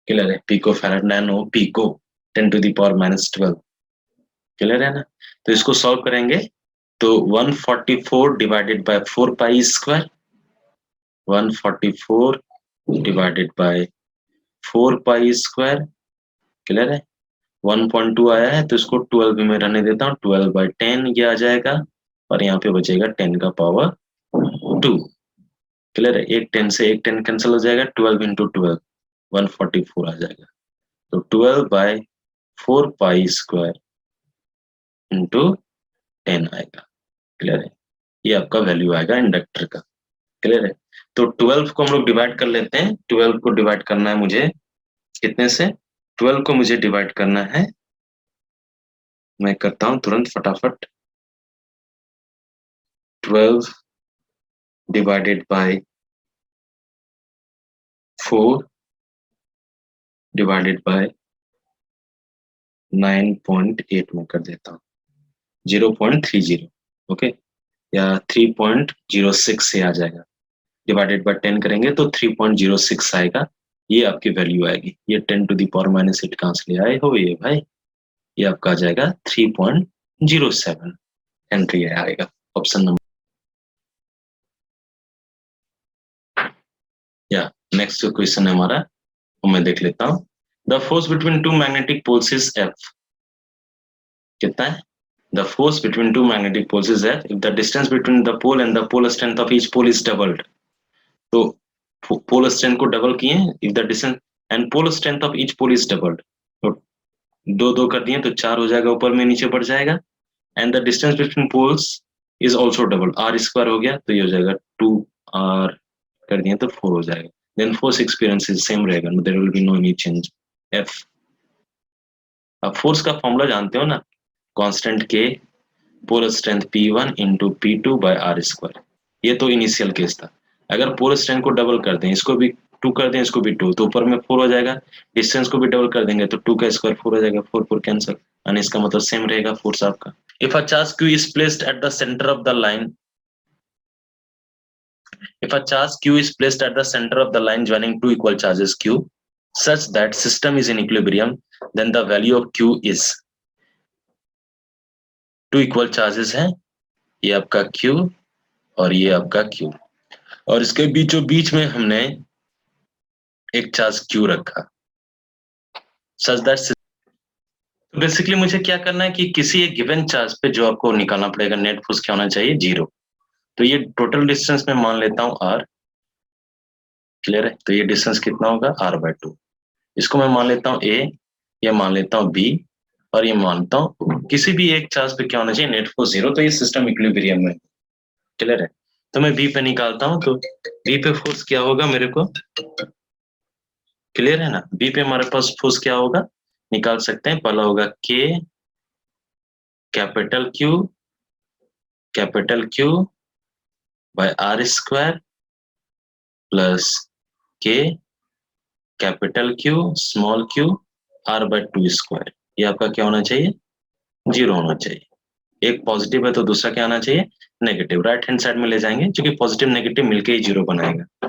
क्लियर है। Pico farad nano pico 10⁻⁻12, clear है ना। तो इसको सॉल्व करेंगे तो 144 डिवाइडेड बाय 4 पाई², 144 डिवाइडेड बाय 4 पाई², क्लियर है। 1.2 आया है तो इसको 12 में रहने देता हूँ, 12/10 ये आ जाएगा, और यहाँ पे बचेगा 10⁻2, क्लियर है। एक 10 से एक 10 कैंसिल हो जाएगा, 12 इंटू 12 144 आ जाएगा। तो 12/4 पाई² इंटू 10 आएगा, क्लियर है। ये आपका वैल्यू आएगा इंडक्टर का, क्लियर है। तो 12 को हम लोग डिवाइड कर लेते हैं। 12 को डिवाइड करना है मुझे कितने से, 12 को मुझे डिवाइड करना है, मैं करता हूँ तुरंत फटाफट। 12 डिवाइडेड बाय 4 डिवाइडेड बाय 9.8 में कर देता हूँ, 0.30, ओके, या 3.06 से आ जाएगा। डिवाइडेड बाय 10 करेंगे तो 3.06 आएगा, ये आपकी वैल्यू आएगी। ये 10⁻⁻8 कहाँ से ले आए हो ये भाई, ये आपका आ जाएगा 3.07 हेनरी आएगा, ऑप्शन नंबर। या नेक्स्ट जो क्वेश्चन है हमारा वो मैं देख लेता हूँ। The force between two magnetic poles is F, कितना है, the force between two magnetic poles is F if the distance between the pole and the pole strength of each pole is doubled। तो pole strength को double किए, if the distance and pole strength of each pole is doubled, तो दो दो कर दिए तो 4 हो जाएगा, ऊपर में नीचे बढ़ जाएगा। And the distance between poles is also double, r² हो गया तो ये हो जाएगा 2r कर दिए तो 4 हो जाएगा। Then force experience is same रहेगा, there will be no any change F। अब फोर्स का फॉर्मूला जानते हो ना, कांस्टेंट के pole strength P1 into P2 bye r²। ये तो इनिशियल केस था। अगर पोल स्ट्रेंथ को डबल कर दें, इसको भी 2 कर दें, इसको भी 2, तो ऊपर में 4 हो जाएगा। डिस्टेंस को भी डबल कर देंगे तो 2 का स्क्वायर 4 हो जाएगा, 4 कैंसिल, यानी इसका मतलब सेम रहेगा फोर्स आपका। If a charge Q is placed at the center of the line, if a charge Q is placed at the center of the line joining two equal charges Q such that system is in equilibrium, then the value of Q is, two equal charges हैं, ये आपका Q और ये आपका Q, और इसके बीचों बीच में हमने एक चार्ज Q रखा, सच दैट बेसिकली मुझे क्या करना है कि किसी एक गिवन चार्ज पे जो आपको निकालना पड़ेगा नेट फोर्स क्या होना चाहिए, 0। तो ये टोटल डिस्टेंस में मान लेता हूँ r, क्लियर है। तो ये डिस्टेंस कितना होगा, r/2। इसको मैं मान लेता हूँ a, ये मान लेता हूँ b, और ये मानता हूँ किसी भी एक चार्ज पे क्या होना चाहिए, नेट फोर्स 0। तो ये सिस्टम इक्विलिब्रियम में, क्लियर है। तो मैं b पे निकालता हूँ, तो b पे फोर्स क्या होगा मेरे को, क्लियर है ना। b पे हमारे पास फोर्स क्या होगा, निकाल सकते हैं। पहला होगा K capital Q by R square plus K capital Q small Q R by 2 square. ये आपका क्या होना चाहिए? 0 होना चाहिए। एक पॉजिटिव है तो दूसरा क्या आना चाहिए? नेगेटिव। राइट हैंड साइड में ले जाएंगे क्योंकि पॉजिटिव नेगेटिव मिलके ही 0 बनाएगा।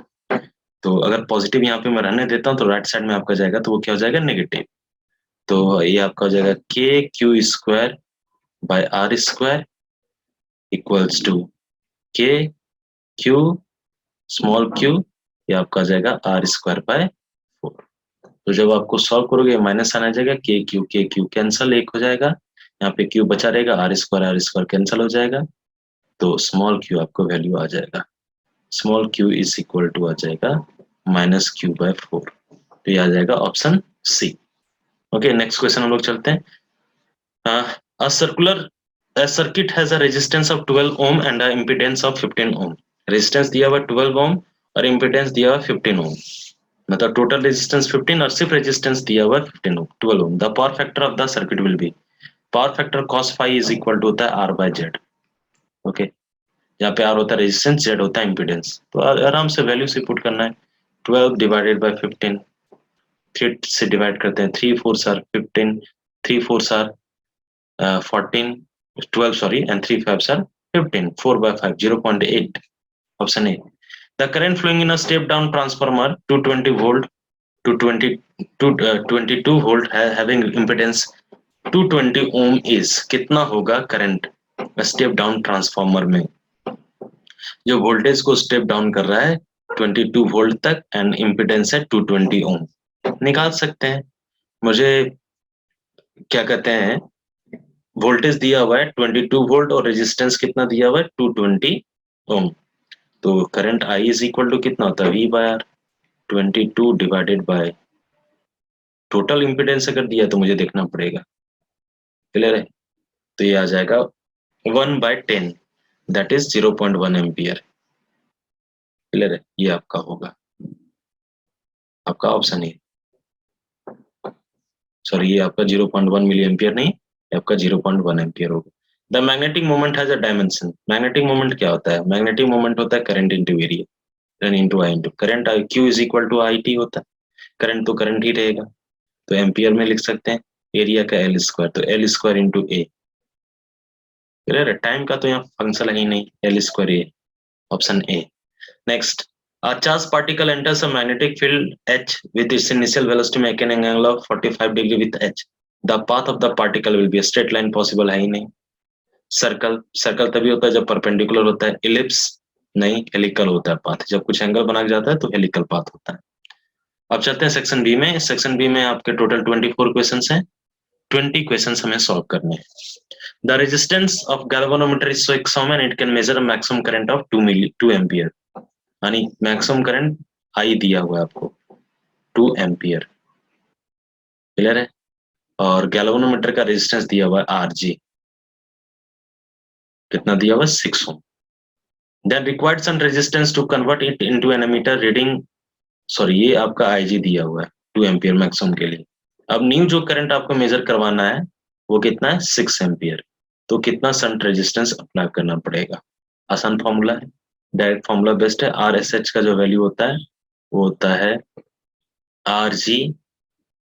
तो अगर पॉजिटिव यहाँ पे मैं रहने देता हूँ तो राइट साइड में आपका जाएगा तो वो क्या हो जाएगा? नेगेटिव। तो ये आपका हो जाएगा K Q square by R square equals to K Q small Q, ये आपका आ जाएगा आर स्क्वायर बाय 4। तो जब आपको सॉल्व करोगे माइनस आना जाएगा, के क्यू कैंसल, एक हो जाएगा, यहाँ पे क्यू बचा रहेगा, आर स्क्वायर कैंसल हो जाएगा, तो स्मॉल क्यू आपको वैल्यू आ जाएगा, small Q is equal to आ जाएगा माइनस क्यू बाय 4। तो ये आ जाएगा option C. Okay, next question हम लोग चलते हैं। A circuit has a resistance of 12 ohm and a impedance of 15 ohm. Resistance दिया हुआ 12 ओम और इम्पीडेंस दिया हुआ 15 ओम, मतलब टोटल रेजिस्टेंस 15 और सिर्फ रेजिस्टेंस दिया हुआ 15 ohm 12 ohm. The power factor of the circuit will be, power factor cos phi is equal to होता है आर बाय जेड। ओके, यहाँ पे आर होता है रेजिस्टेंस, जेड होता है इम्पीडेंस। तो आराम से वैल्यू से पुट करना है। 12 डिवाइडेड बाय 15, 3 से डिवाइड करते हैं, 3 4 आर 15, 3 4 आर 14, 12 सॉरी, एंड 3 5 आर 15, 4 by 5 0.8, option A. The current flowing in a step down transformer 220 volt to 22 volt having impedance 220 ohm is, कितना होगा करंट स्टेप डाउन ट्रांसफार्मर में जो वोल्टेज को स्टेप डाउन कर रहा है 22 वोल्ट तक एंड इम्पिडेंस है 220 ओम। निकाल सकते हैं। मुझे क्या कहते हैं, वोल्टेज दिया हुआ है 22 वोल्ट और रेजिस्टेंस कितना दिया हुआ है 220 ओम। तो current I is equal to कितना होता है? V by R, 22 divided by total impedance अगर दिया तो मुझे देखना पड़ेगा। क्लियर है? तो ये आ जाएगा 1/10, दैट इज 0.1 एम्पियर। क्लियर है? ये आपका होगा, आपका ऑप्शन है। सॉरी, ये आपका 0.1 मिली एम्पियर नहीं, ये आपका 0.1 एम्पियर होगा। The magnetic moment has a dimension. Magnetic moment क्या होता है? मैग्नेटिक मोमेंट होता है करंट इंटू एरिया, रन into I into current. Q is equal to I T होता है, करंट तो करंट ही रहेगा, तो एम्पियर में लिख सकते हैं। एरिया का एल स्क्वायर, तो एल स्क्वायर इंटू ए। क्लियर है? टाइम का तो यहाँ फंक्शन है ही नहीं, L square A, option A. Next, a charged particle enters a magnetic field H with its initial velocity making an angle of 45 degree with H. The path of the particle will be a straight line, possible है ही नहीं। Circle, circle तभी होता है जब perpendicular होता है। Ellipse नहीं, helical होता है पाथ, जब कुछ एंगल बना जाता है तो हेलिकल पाथ होता है। अब चलते हैं सेक्शन बी में। सेक्शन बी में आपके टोटल 24 क्वेश्चंस हैं, 20 क्वेश्चंस हमें सॉल्व करने हैं। The resistance of galvanometer is 6 ohm and it can measure a maximum current of 2 ampere, यानी मैक्सिमम करंट आई दिया हुआ है आपको 2 एम्पियर। क्लियर है? और गैल्वेनोमीटर का रेजिस्टेंस दिया हुआ है आर जी, कितना दिया हुआ है? 6 ohm. Then required sum resistance to convert it into an ammeter reading, sorry ये आपका आईजी दिया हुआ है 2 एम्पियर मैक्सिमम के लिए। अब न्यू जो करंट आपको मेजर करवाना है वो कितना है? 6 एम्पियर। तो कितना शंट रेजिस्टेंस अप्लाई करना पड़ेगा? आसान फॉर्मूला है, डायरेक्ट फॉर्मूला बेस्ट है। आर एस एच का जो वैल्यू होता है वो होता है R G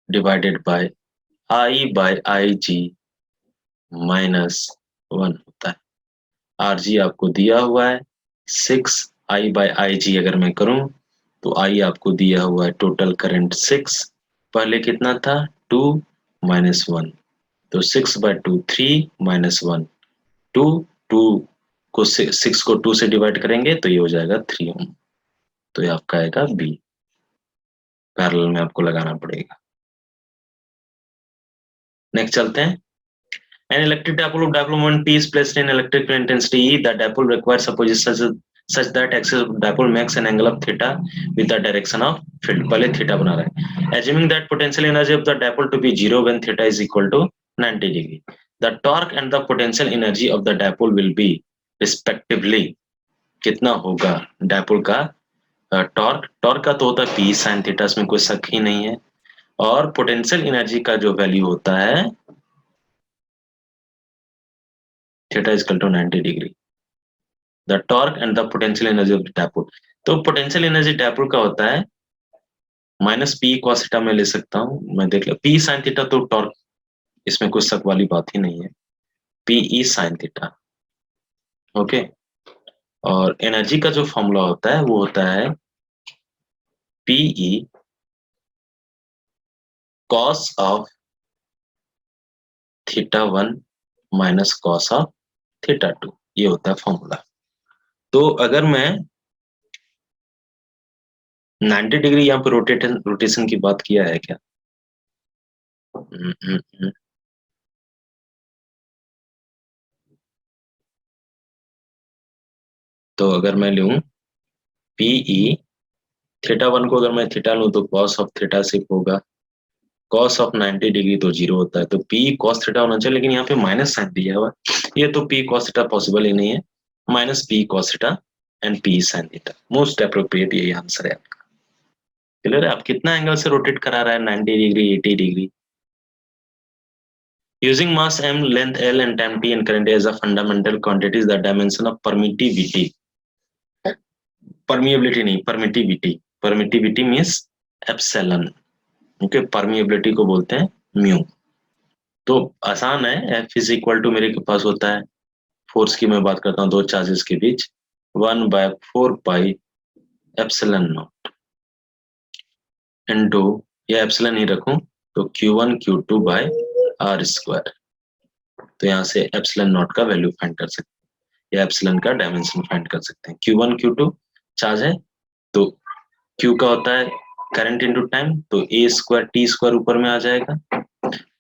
divided by I by I G minus 1 होता है। आर जी आपको दिया हुआ है 6, आई बाय आई जी अगर मैं करूं तो आई आपको दिया हुआ है टोटल करंट 6, पहले कितना था 2 माइनस 1, तो 6/2 3 माइनस 1 2, 2 को 6 को 2 से डिवाइड करेंगे तो ये हो जाएगा 3 ओम। तो ये आपका आएगा बी, पैरेलल में आपको लगाना पड़ेगा। नेक्स्ट चलते हैं। An electric dipole of dipole moment P is placed in electric field intensity E. The dipole requires a position such that axis of dipole makes an angle of theta with the direction of field. पहले theta बना रहा है। Assuming that potential energy of the dipole to be 0 when theta is equal to 90 degree. The torque and the potential energy of the dipole will be respectively, कितना होगा dipole का torque? Torque का तो होता है P sin theta, इसमें कोई शक ही नहीं है। और पोटेंशियल एनर्जी का जो वैल्यू होता है theta is equal to 90 degree. The torque and the potential energy of dipole. तो पोटेंशियल एनर्जी डायपोल का होता है माइनस पी कॉस थीटा में ले सकता हूँ मैं, देख लो पी साइन थीटा, तो टॉर्क इसमें कुछ शक वाली बात ही नहीं है, P E sine theta. Okay, और एनर्जी का जो फॉर्मूला होता है वो होता है P E cos of theta one minus cos of theta two, ये होता है फॉर्मूला। तो अगर मैं 90 डिग्री यहाँ पे रोटेशन की बात किया है क्या? हम्म, हम्म, हम्म। तो अगर मैं लूं पीई थीटा वन को, अगर मैं थीटा लूं तो कॉस ऑफ थीटा सिर्फ होगा, कॉस ऑफ 90 डिग्री तो जीरो होता है, तो पी कॉस थीटा होना चाहिए, लेकिन यहाँ पे माइनस साइन दिया हुआ है, ये तो पी कॉस थीटा पॉसिबल ही नहीं है, minus P cos theta and P sine theta, most appropriate यही आंसर है आपका। क्लियर है? आप कितना एंगल से रोटेट करा रहा है, 90 degree, 80 degree. Using mass m, length l and time t and current as a fundamental quantities, the dimension of permittivity, permeability नहीं, permittivity, permittivity means epsilon, okay, permeability को बोलते हैं म्यू। तो आसान है, F इज इक्वल टू मेरे के पास होता है, फोर्स की मैं बात करता हूँ दो चार्जेस के बीच, 1/4 पाई एप्सिलॉन नॉट इनटू, या एप्सिलॉन ही रखूं तो Q1 Q2 bye R square. तो यहाँ से एप्सिलॉन नॉट का वैल्यू फाइंड कर सकते हैं, या एप्सिलॉन का डायमेंशन फाइंड कर सकते हैं। Q1 Q2 चार्ज है, तो Q का होता है करंट इनटू टाइम, तो ए स्क्वायर टी स्क्वायर ऊपर में आ जाएगा,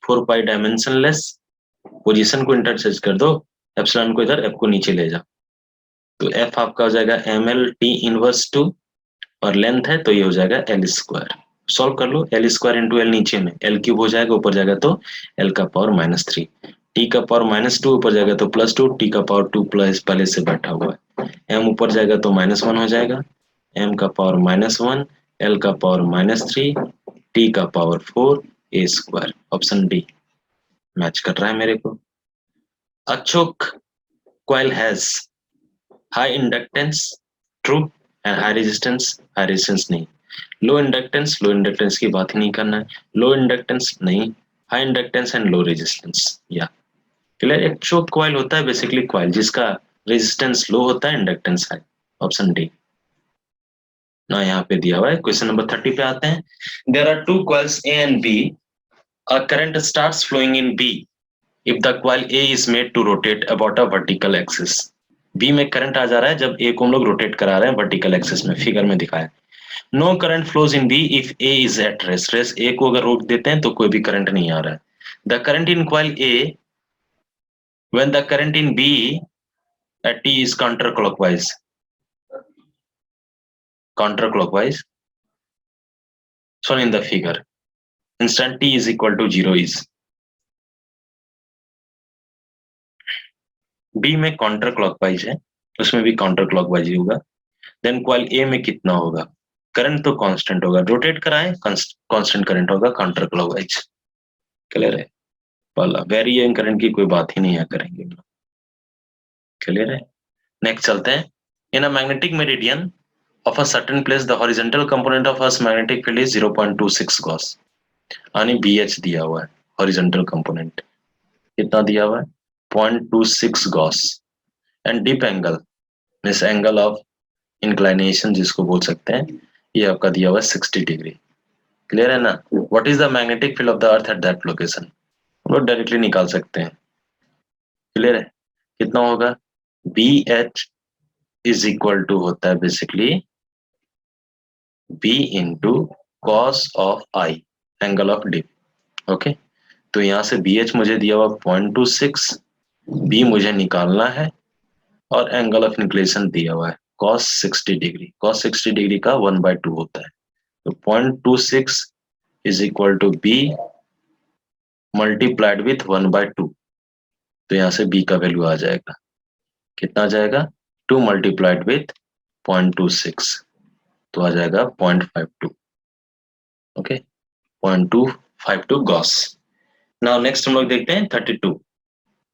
4 पाई डायमेंशन लेस, पोजीशन को इंटरचेंज कर दो, एप्सिलॉन को इधर, एफ को नीचे ले जाओ, तो एफ आपका हो जाएगा एम एल टी इनवर्स 2, और लेंथ है तो ये हो जाएगा एल स्क्वायर। सॉल्व कर लो, एल स्क्वायर इंटू एल नीचे में एल क्यूब हो जाएगा, ऊपर जाएगा तो एल का पावर -3, टी का पावर -2 ऊपर जाएगा तो +2, टी का पावर 2 प्लस पहले से बैठा हुआ है, एम ऊपर जाएगा तो -1 हो जाएगा, एम का पावर -1, एल का पावर -3, टी का पावर 4, ए स्क्वायर। ऑप्शन डी मैच कर रहा है मेरे को। A choke coil has high inductance, true, and high resistance नहीं, लो इंडक्टेंस, लो इंडक्टेंस की बात ही नहीं करना है, लो इंडक्टेंस नहीं, high inductance and low resistance, या क्लियर। एक चोक कॉइल होता है बेसिकली कॉइल जिसका रेजिस्टेंस लो होता है, इंडक्टेंस हाई। ऑप्शन डी ना यहाँ पे दिया हुआ है। क्वेश्चन नंबर 30 पे आते हैं। There are two coils A and B, a current starts flowing in B if the coil A is made to rotate about a vertical axis। B में करंट आ जा रहा है जब A को हम लोग रोटेट करा रहे हैं वर्टिकल एक्सिस में, फिगर में दिखाया। No current flows in B if A is at rest। Rest A को अगर रोक देते हैं तो कोई भी करंट नहीं आ रहा है। The current in coil A when the current in B at T is counterclockwise, counterclockwise shown in the figure, instant T is equal to 0 is। B में काउंटर क्लॉकवाइज है, उसमें भी काउंटर क्लॉकवाइज ही होगा। Then coil ए में कितना होगा, current तो constant होगा, रोटेट कराएं कांस्टेंट करंट होगा काउंटर क्लॉकवाइज। क्लियर है? पहला वेरिएंट करंट की कोई बात ही नहीं है करेंगे। क्लियर है? नेक्स्ट चलते हैं। In a magnetic meridian of a certain place the horizontal component of Earth's magnetic field is 0.26 gauss, यानी BH दिया हुआ है, horizontal component कितना दिया हुआ है 0.26 gauss, and deep angle means angle of inclination जिसको बोल सकते हैं, ये आपका दिया हुआ है 60 डिग्री। क्लियर है ना? What is the magnetic field of the earth at that location, हम लोग डायरेक्टली निकाल सकते हैं। क्लियर है? कितना होगा, B H is equal to होता है basically B into cos of I, angle of dip. Okay, तो यहाँ से बी एच मुझे दिया हुआ 0.26, बी मुझे निकालना है, और एंगल ऑफ इंक्लिनेशन दिया हुआ है cos 60 डिग्री, cos 60 डिग्री का 1/2 होता है, तो 0.26 is equal to B multiplied with 1/2, तो यहाँ से बी का वैल्यू आ जाएगा, कितना आ जाएगा 2 मल्टीप्लाइड विथ 0.26, तो आ जाएगा 0.52। Okay, 0.252 Gauss. नाउ नेक्स्ट हम लोग देखते हैं 32।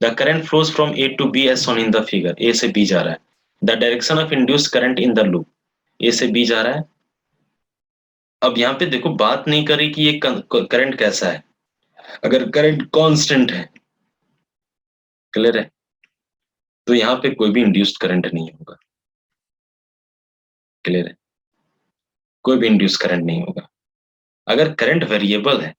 The current flows from A to B as shown in the figure, A से बी जा रहा है, the direction of induced current in the loop, A से बी जा रहा है। अब यहाँ पे देखो बात नहीं करी कि ये करंट कैसा है। अगर करंट कांस्टेंट है, क्लियर है, तो यहाँ पे कोई भी इंड्यूस्ड करंट नहीं होगा। क्लियर है, कोई भी इंड्यूस्ड करंट नहीं होगा। अगर करंट वेरिएबल है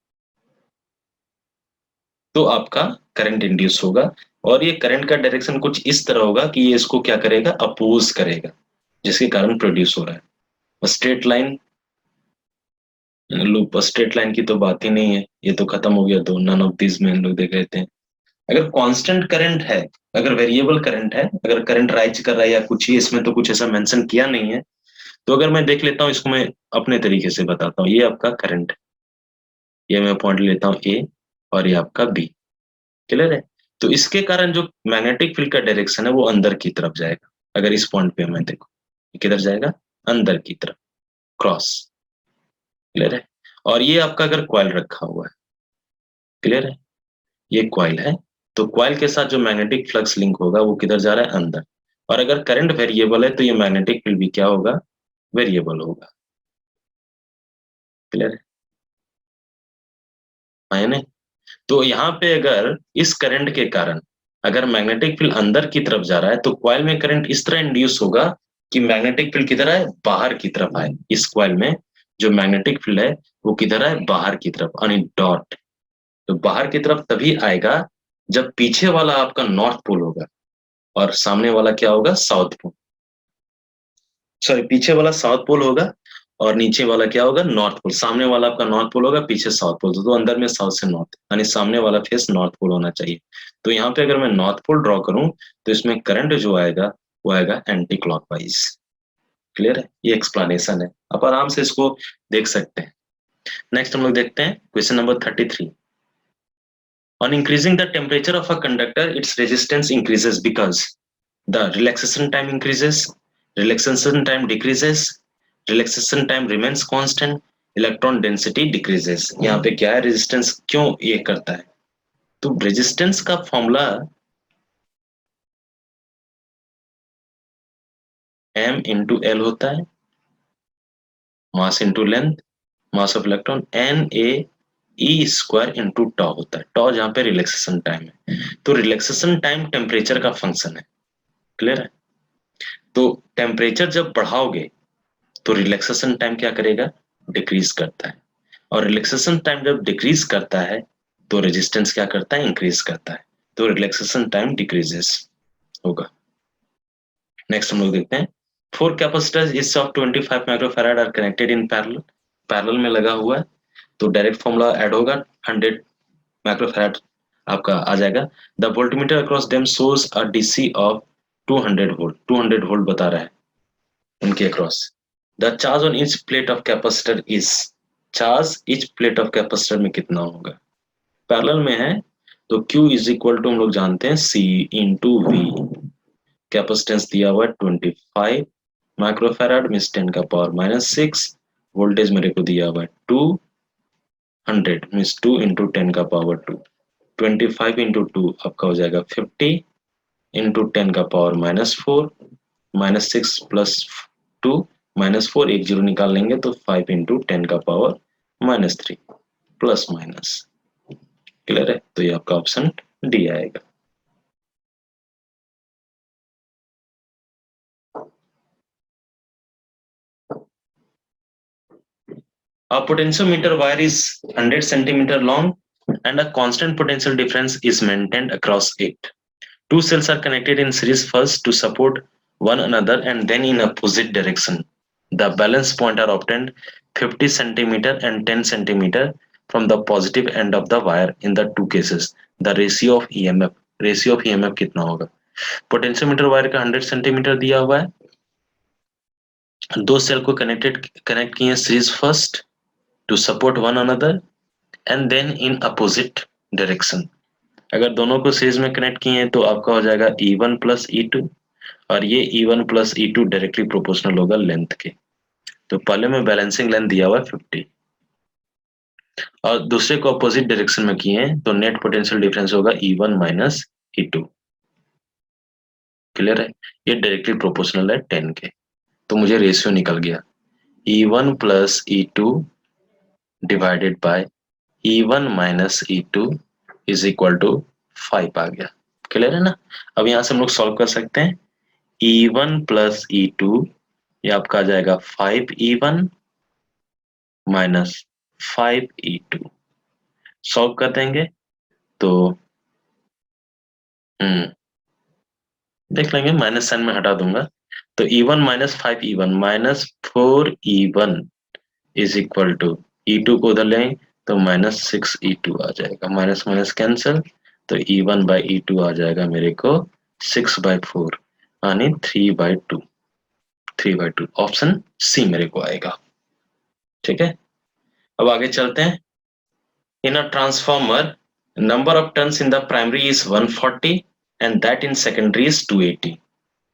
तो आपका करंट इंड्यूस होगा, और ये करंट का डायरेक्शन कुछ इस तरह होगा कि ये इसको क्या करेगा, अपोज करेगा, जिसके कारण प्रोड्यूस हो रहा है। Straight line loop, straight line की तो बात ही नहीं है, ये तो खत्म हो गया, तो नन ऑफ दिस में हम लोग देख रहे थे। अगर कांस्टेंट करंट है, अगर वेरिएबल करंट है, अगर करंट राइज कर रहा है या कुछ ही, इसमें तो कुछ ऐसा मेंशन किया नहीं है, तो अगर मैं देख लेता हूँ इसको, मैं अपने तरीके से बताता हूँ। ये आपका करंट, ये मैं पॉइंट लेता हूँ ए, और ये आपका बी। क्लियर है, तो इसके कारण जो मैग्नेटिक फील्ड का डायरेक्शन है वो अंदर की तरफ जाएगा। अगर इस पॉइंट पे मैं देखो, किधर जाएगा, अंदर की तरफ, क्रॉस। क्लियर है, और ये आपका अगर कॉइल रखा हुआ है, क्लियर है, ये कॉइल है, तो कॉइल के साथ जो मैग्नेटिक फ्लक्स लिंक होगा वो किधर जा रहा है, अंदर। और अगर करंट वेरिएबल है तो ये मैग्नेटिक फील्ड भी क्या होगा, वेरिएबल होगा। क्लियर है, है ना। तो यहाँ पे अगर इस करंट के कारण अगर मैग्नेटिक फील्ड अंदर की तरफ जा रहा है, तो कॉइल में करंट इस तरह इंड्यूस होगा कि मैग्नेटिक फील्ड किधर आए, बाहर की तरफ आए। इस कॉइल में जो मैग्नेटिक फील्ड है वो किधर आए, बाहर की तरफ, यानी डॉट। तो बाहर की तरफ तभी आएगा जब पीछे वाला आपका नॉर्थ पोल होगा और सामने वाला क्या होगा, साउथ पोल। सॉरी, पीछे वाला साउथ पोल होगा और नीचे वाला क्या होगा, नॉर्थ पोल। सामने वाला आपका नॉर्थ पोल होगा, पीछे साउथ पोल, तो अंदर में साउथ से नॉर्थ, यानी सामने वाला फेस नॉर्थ पोल होना चाहिए। तो यहाँ पे अगर मैं नॉर्थ पोल ड्रॉ करूं तो इसमें करंट जो आएगा वो आएगा एंटी क्लॉकवाइज। क्लियर है, ये एक्सप्लेनेशन है, आप आराम से इसको देख सकते हैं। नेक्स्ट हम लोग देखते हैं question number 33। On increasing the temperature of a conductor, its resistance increases because the relaxation time increases, relaxation time decreases, relaxation time remains constant, electron density decreases। यहाँ पे क्या है, रेजिस्टेंस क्यों ये करता है, तो रेजिस्टेंस का फॉर्मूला m इंटू एल होता है, mass into length, mass of electron, n a e square into tau होता है। टॉ जहाँ पे रिलैक्सेशन टाइम है, तो रिलैक्सेशन टाइम टेम्परेचर का फंक्शन है। क्लियर है, तो टेम्परेचर जब बढ़ाओगे तो रिलैक्सेशन टाइम क्या करेगा, डिक्रीज करता है, और रिलैक्सेशन टाइम जब डिक्रीज करता है तो रेजिस्टेंस क्या करता है, इंक्रीज करता है, तो रिलैक्सेशन टाइम डिक्रीजेस होगा। नेक्स्ट हम लोग देखते हैं, four capacitors is of 25 microfarad are connected in parallel, parallel में लगा हुआ है, तो डायरेक्ट फॉर्मूला ऐड होगा, 100 माइक्रोफैराड आपका आ जाएगा। The voltmeter across them shows a DC of 200 volt, 200 volt बता रहा है उनके across. The charge on each plate of capacitor is, charge each plate of capacitor में कितना होगा, पैरेलल में है, तो Q इज इक्वल टू हम लोग जानते हैं C इंटू वी। कैपेसिटेंस दिया हुआ है 25 माइक्रोफैराड, मींस 10 का पावर माइनस 6। वोल्टेज मेरे को दिया हुआ है 200, मींस 2 इंटू 10 का पावर 2। 25 इंटू 2 आपका हो जाएगा 50, इंटू 10 का power minus 4, minus 6 plus 2, minus 4, एक जीरो निकाल लेंगे तो 5 इंटू 10 का power minus 3, plus minus. Clear है, तो ये आपका ऑप्शन डी आएगा। A potentiometer wire is 100 centimeter long and a constant potential difference is maintained across it. Two cells are connected in series first to support one another and then in opposite direction. The balance point are obtained 50 centimeter and 10 centimeter from the positive end of the wire in the two cases. The ratio of EMF, ratio of EMF कितना होगा, potentiometer wire का 100 centimetre दिया हुआ है, दो cell को connect किए series first to support one another and then in opposite direction. अगर दोनों को सीरीज में कनेक्ट किए हैं तो आपका हो जाएगा E1 प्लस E2, और ये E1 plus E2 directly proportional होगा लेंथ के। तो पहले में बैलेंसिंग लेंथ दिया हुआ है 50 और दूसरे को अपोजिट डायरेक्शन में किए हैं तो नेट पोटेंशियल डिफरेंस होगा E1 माइनस E2। क्लियर है, ये डायरेक्टली प्रोपोर्शनल है 10 के, तो मुझे रेशियो निकल गया E1 plus E2 divided by E1 minus E2 is equal to 5 आ गया। क्लियर है ना। अब यहाँ से हम लोग सॉल्व कर सकते हैं E1 प्लस E2, ये आपका आ जाएगा 5E1 माइनस 5E2, सॉल्व कर देंगे तो देख लेंगे, माइनस साइन में हटा दूंगा, तो E1 minus 5E1 minus 4E1 is equal to E2 को उधर लें तो माइनस 6E2 आ जाएगा, माइनस माइनस कैंसिल, तो E1 बाई E2 आ जाएगा मेरे को 6/4 यानी 3/2, 3/2 ऑप्शन सी मेरे को आएगा। ठीक है, अब आगे चलते हैं। In a transformer number of turns in the primary is 140 and that in secondary is 280।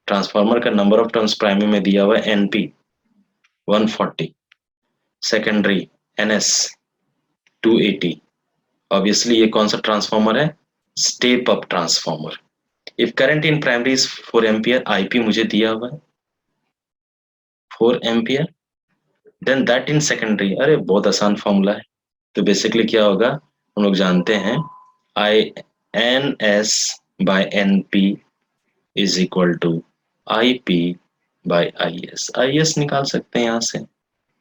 Transformer का नंबर ऑफ टर्न्स प्राइमरी में दिया हुआ है एनपी 140, सेकेंडरी एनएस 280। ऑब्वियसली ये कौन सा ट्रांसफार्मर है, step up transformer. If current in primary is 4 ampere, IP मुझे दिया हुआ है 4 ampere, then that in secondary, अरे बहुत आसान फॉर्मूला है, तो बेसिकली क्या होगा, हम लोग जानते हैं I N S by N P is equal to I P by I S. I S निकाल सकते हैं यहाँ से,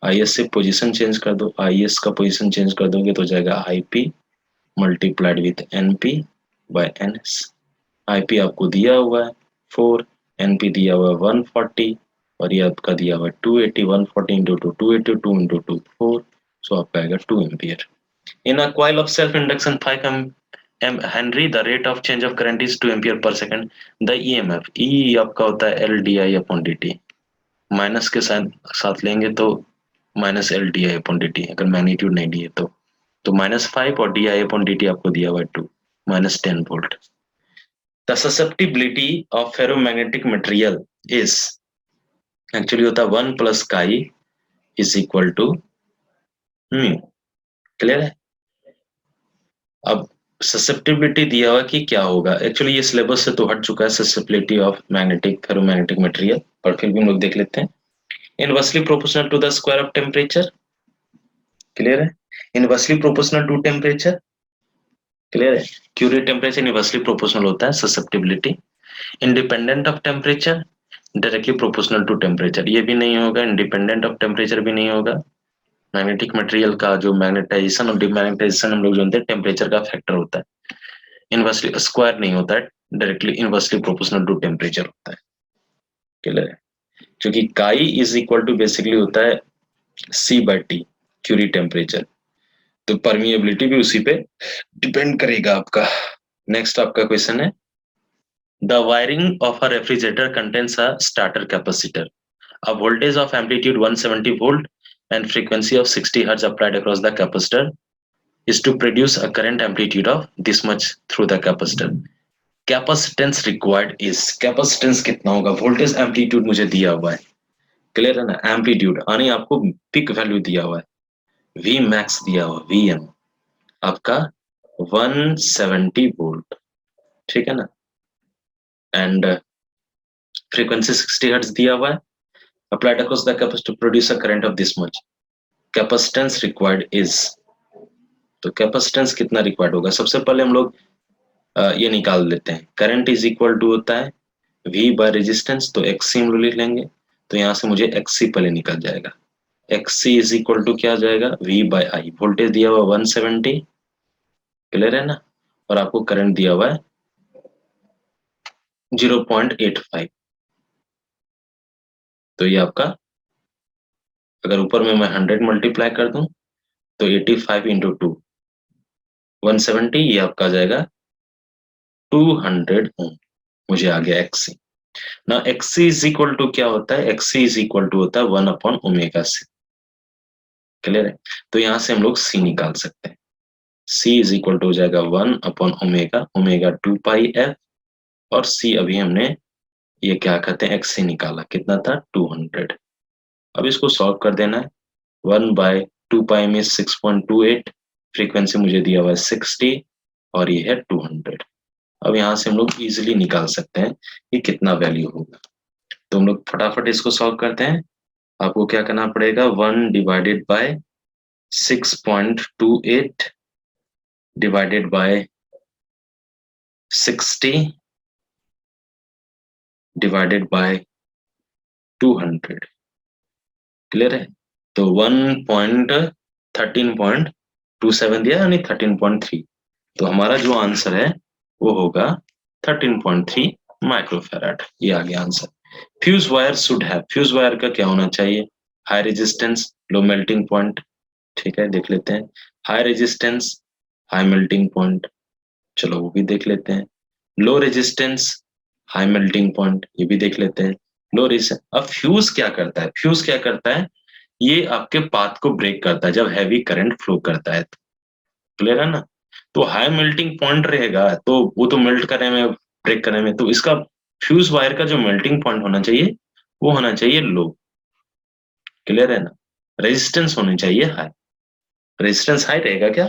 आई एस से पोजीशन चेंज कर दो, आई एस का पोजीशन चेंज कर दोगे तो हो जाएगा I P multiplied with N P by N S. I P आपको दिया हुआ है 4, एन पी दिया हुआ है 140 और ये आपका दिया हुआ है 280, 140 इंटू 2 280, 2 इंटू 2 4, सो आपका आएगा 2 ampere. In a coil of self induction 5 Henry the rate of change of current is 2 ampere per second. The EMF ई आपका होता है L D I upon D T, minus के साथ लेंगे तो minus L D I upon D T, अगर magnitude नहीं दिए तो -5 और D I upon D T आपको दिया हुआ है 2, -10 volt. The susceptibility of ferromagnetic material is, actually होता है 1 plus chi is equal to mu. Clear है। अब ससेप्टिबिलिटी दिया हुआ कि क्या होगा, एक्चुअली ये सिलेबस से तो हट चुका है susceptibility of magnetic ferromagnetic material, पर फिर भी हम लोग देख लेते हैं। Inversely proportional to the square of temperature, clear है, inversely proportional to temperature, clear है, क्यूरी टेम्परेचर इनवर्सली प्रोपोर्शनल होता है susceptibility. Independent of temperature directly proportional to temperature, ये भी नहीं होगा, इंडिपेंडेंट ऑफ टेम्परेचर भी नहीं होगा। मैग्नेटिक मटेरियल का जो मैग्नेटाइजेशन और डिमैग्नेटाइजेशन हम लोग जानते हैं टेम्परेचर का फैक्टर होता है, इनवर्सली स्क्वायर नहीं होता है, directly inversely proportional to temperature होता है। क्लियर है, क्योंकि काई इज इक्वल टू बेसिकली होता है C/T क्यूरी टेम्परेचर, तो परमिएबिलिटी भी उसी पे डिपेंड करेगा आपका। नेक्स्ट आपका क्वेश्चन है, the wiring of a refrigerator contains a starter capacitor, a voltage of amplitude 170 volt and frequency of 60 hertz applied across the capacitor is to produce a current amplitude of this much through the capacitor. Capacitance required is, capacitance कितना होगा, voltage amplitude मुझे दिया हुआ है, clear है ना, amplitude यानी आपको पिक वैल्यू दिया हुआ है, V max दिया हुआ है, Vm आपका 170 वोल्ट, ठीक है ना, एंड फ्रीक्वेंसी 60 हर्ट्ज दिया हुआ है, applied across the capacitor to produce a current of this much. Capacitance required is, तो कैपेसिटेंस कितना रिक्वायर्ड होगा, सबसे पहले हम लोग ये निकाल लेते हैं, करंट इज इक्वल टू होता है V बाय रेजिस्टेंस, तो XC हम लोग लिख लेंगे, तो यहाँ से मुझे XC पहले निकल जाएगा, XC इज इक्वल टू क्या आ जाएगा, V बाय I, वोल्टेज दिया हुआ 170, क्लियर है ना, और आपको करंट दिया हुआ है 0.85, तो ये आपका, अगर ऊपर में मैं 100 मल्टीप्लाई कर दूं तो 85 इंटू 2 170, ये आपका आ जाएगा 200 ओम, मुझे आ गया XC ना। XC इज इक्वल टू क्या होता है, XC इज इक्वल टू होता है 1/ओमेगा C, क्लियर है, तो यहाँ से हम लोग C निकाल सकते हैं, C इज इक्वल टू हो जाएगा 1/ओमेगा, ओमेगा 2πf, और C अभी हमने ये क्या कहते हैं XC निकाला, कितना था 200। अब इसको सॉल्व कर देना है, 1/2π में 6.28, फ्रीक्वेंसी मुझे दिया हुआ है 60 और ये है 200, अब यहाँ से हम लोग इजिली निकाल सकते हैं कि कितना वैल्यू होगा। तो हम लोग फटाफट इसको सॉल्व करते हैं। आपको क्या करना पड़ेगा, 1 divided by 6.28 divided by 60 divided by 200। Clear है? तो 1.13.27 दिया, यानी 13.3। तो हमारा जो आंसर है वो होगा 13.3 माइक्रोफैराड। ये आ गया answer. Fuse wire should have, fuse wire का क्या होना चाहिए, high resistance, low melting point. ठीक है, देख लेते हैं। High resistance, high melting point, चलो वो भी देख लेते हैं। लो रेजिस्टेंस, हाई मेल्टिंग पॉइंट, ये भी देख लेते हैं। Low resistance. अब फ्यूज क्या करता है, फ्यूज क्या करता है, ये आपके पाथ को ब्रेक करता है जब हैवी करंट फ्लो करता है। क्लियर है ना? तो हाई मेल्टिंग पॉइंट रहेगा तो वो तो मेल्ट करने में, ब्रेक करने में, तो इसका फ्यूज वायर का जो मेल्टिंग पॉइंट होना चाहिए वो होना चाहिए लो। क्लियर है ना? रेजिस्टेंस होनी चाहिए हाई। रेजिस्टेंस हाई रहेगा क्या?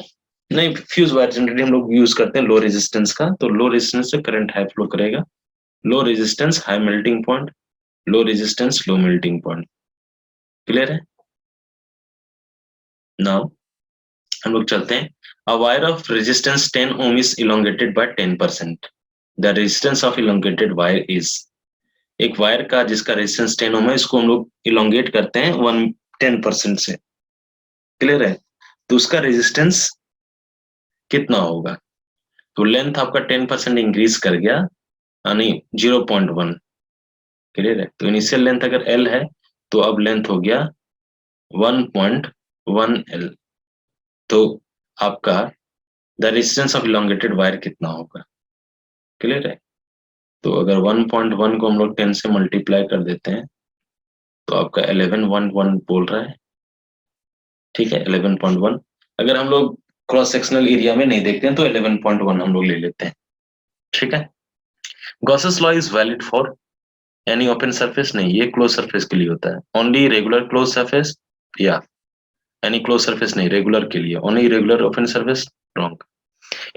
नहीं, फ्यूज वायर जनरली हम लोग यूज करते हैं लो रेजिस्टेंस का, तो लो रेजिस्टेंस से करंट हाई फ्लो करेगा। Low resistance high melting point, low resistance low melting point. Clear है? नाउ हम लोग चलते हैं। A wire of resistance 10 ohm is elongated by 10%। The resistance of elongated wire is, एक wire का जिसका रेजिस्टेंस 10 ओम है, इसको हम लोग इलोंगेट करते हैं 10% से। क्लियर है? तो उसका रेजिस्टेंस कितना होगा? तो लेंथ आपका 10% इंक्रीज कर गया, यानी 0.1। क्लियर है? तो इनिशियल लेंथ अगर एल है तो अब लेंथ हो गया 1.1 एल। तो आपका the resistance of elongated wire कितना होगा? क्लियर है? तो अगर 1.1 को हम लोग 10 से मल्टीप्लाई कर देते हैं तो आपका 11.1 बोल रहा है। ठीक है, 11.1। अगर हम लोग क्रॉस सेक्शनल एरिया में नहीं देखते हैं तो 11.1 हम लोग ले लेते हैं। ठीक है। Gauss's law is valid for any open surface, नहीं, ये क्लोज सरफेस के लिए होता है। ओनली रेगुलर क्लोज सरफेस, या एनी क्लोज सरफेस नहीं, रेगुलर के लिए only regular open surface. Wrong.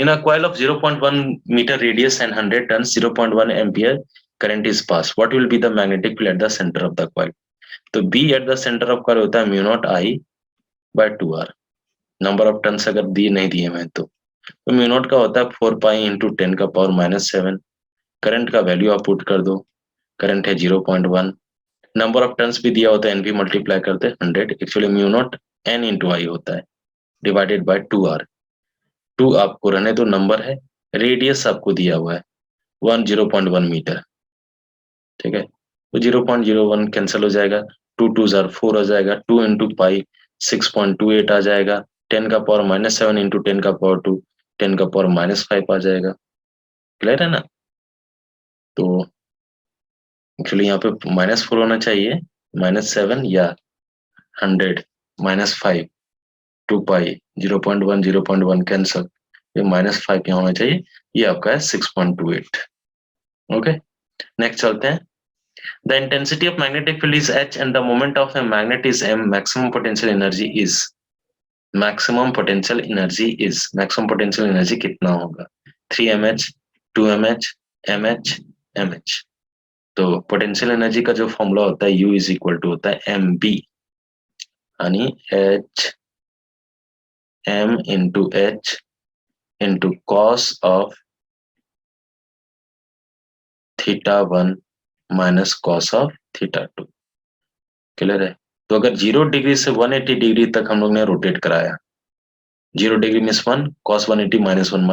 In a coil of 0.1 meter radius and 100 tons, 0.1 ampere current is passed. What will be the magnetic field at the center of the coil? तो B at the center of coil होता है mu naught I by 2R। Number of turns अगर दिए नहीं दिए मैं तो mu naught का होता है 4 पाई इंटू 10⁻⁷। करंट का वैल्यू आप पुट कर दो, करंट है 0.1। नंबर ऑफ टर्न्स भी दिया होता है, NP मल्टीप्लाई करते हैं 100। Actually mu naught N into I होता है डिवाइडेड बाय 2R। 2 आपको रहने दो, नंबर है। रेडियस आपको दिया हुआ है 0.1 मीटर। ठीक है, तो 0.01 कैंसिल हो जाएगा, 2 2 4 हो जाएगा, 2 इंटू पाई 6.28 आ जाएगा, 10⁻⁷ इंटू 10⁻², 10⁻⁵ आ जाएगा। क्लियर है ना? तो एक्चुअली यहाँ पे -4 होना चाहिए, -7 या 100 -5, 2 पाई 0.1 कैंसल, ये -5 यहाँ होना चाहिए। ये आपका है 6.28। ओके, नेक्स्ट चलते हैं। The intensity of magnetic field is H and the moment of a magnet is M. Maximum potential energy is, maximum potential energy is, maximum potential energy कितना होगा? 3mH, 2mH, mH, mH। तो potential energy का जो formula होता है U is equal to होता है mB, यानी H M into H into cos of θ1 minus cos of θ2। Clear है? तो अगर 0 डिग्री से 180 डिग्री तक हम लोग ने रोटेट कराया, 0 डिग्री मीन्स 1, cos 180 -1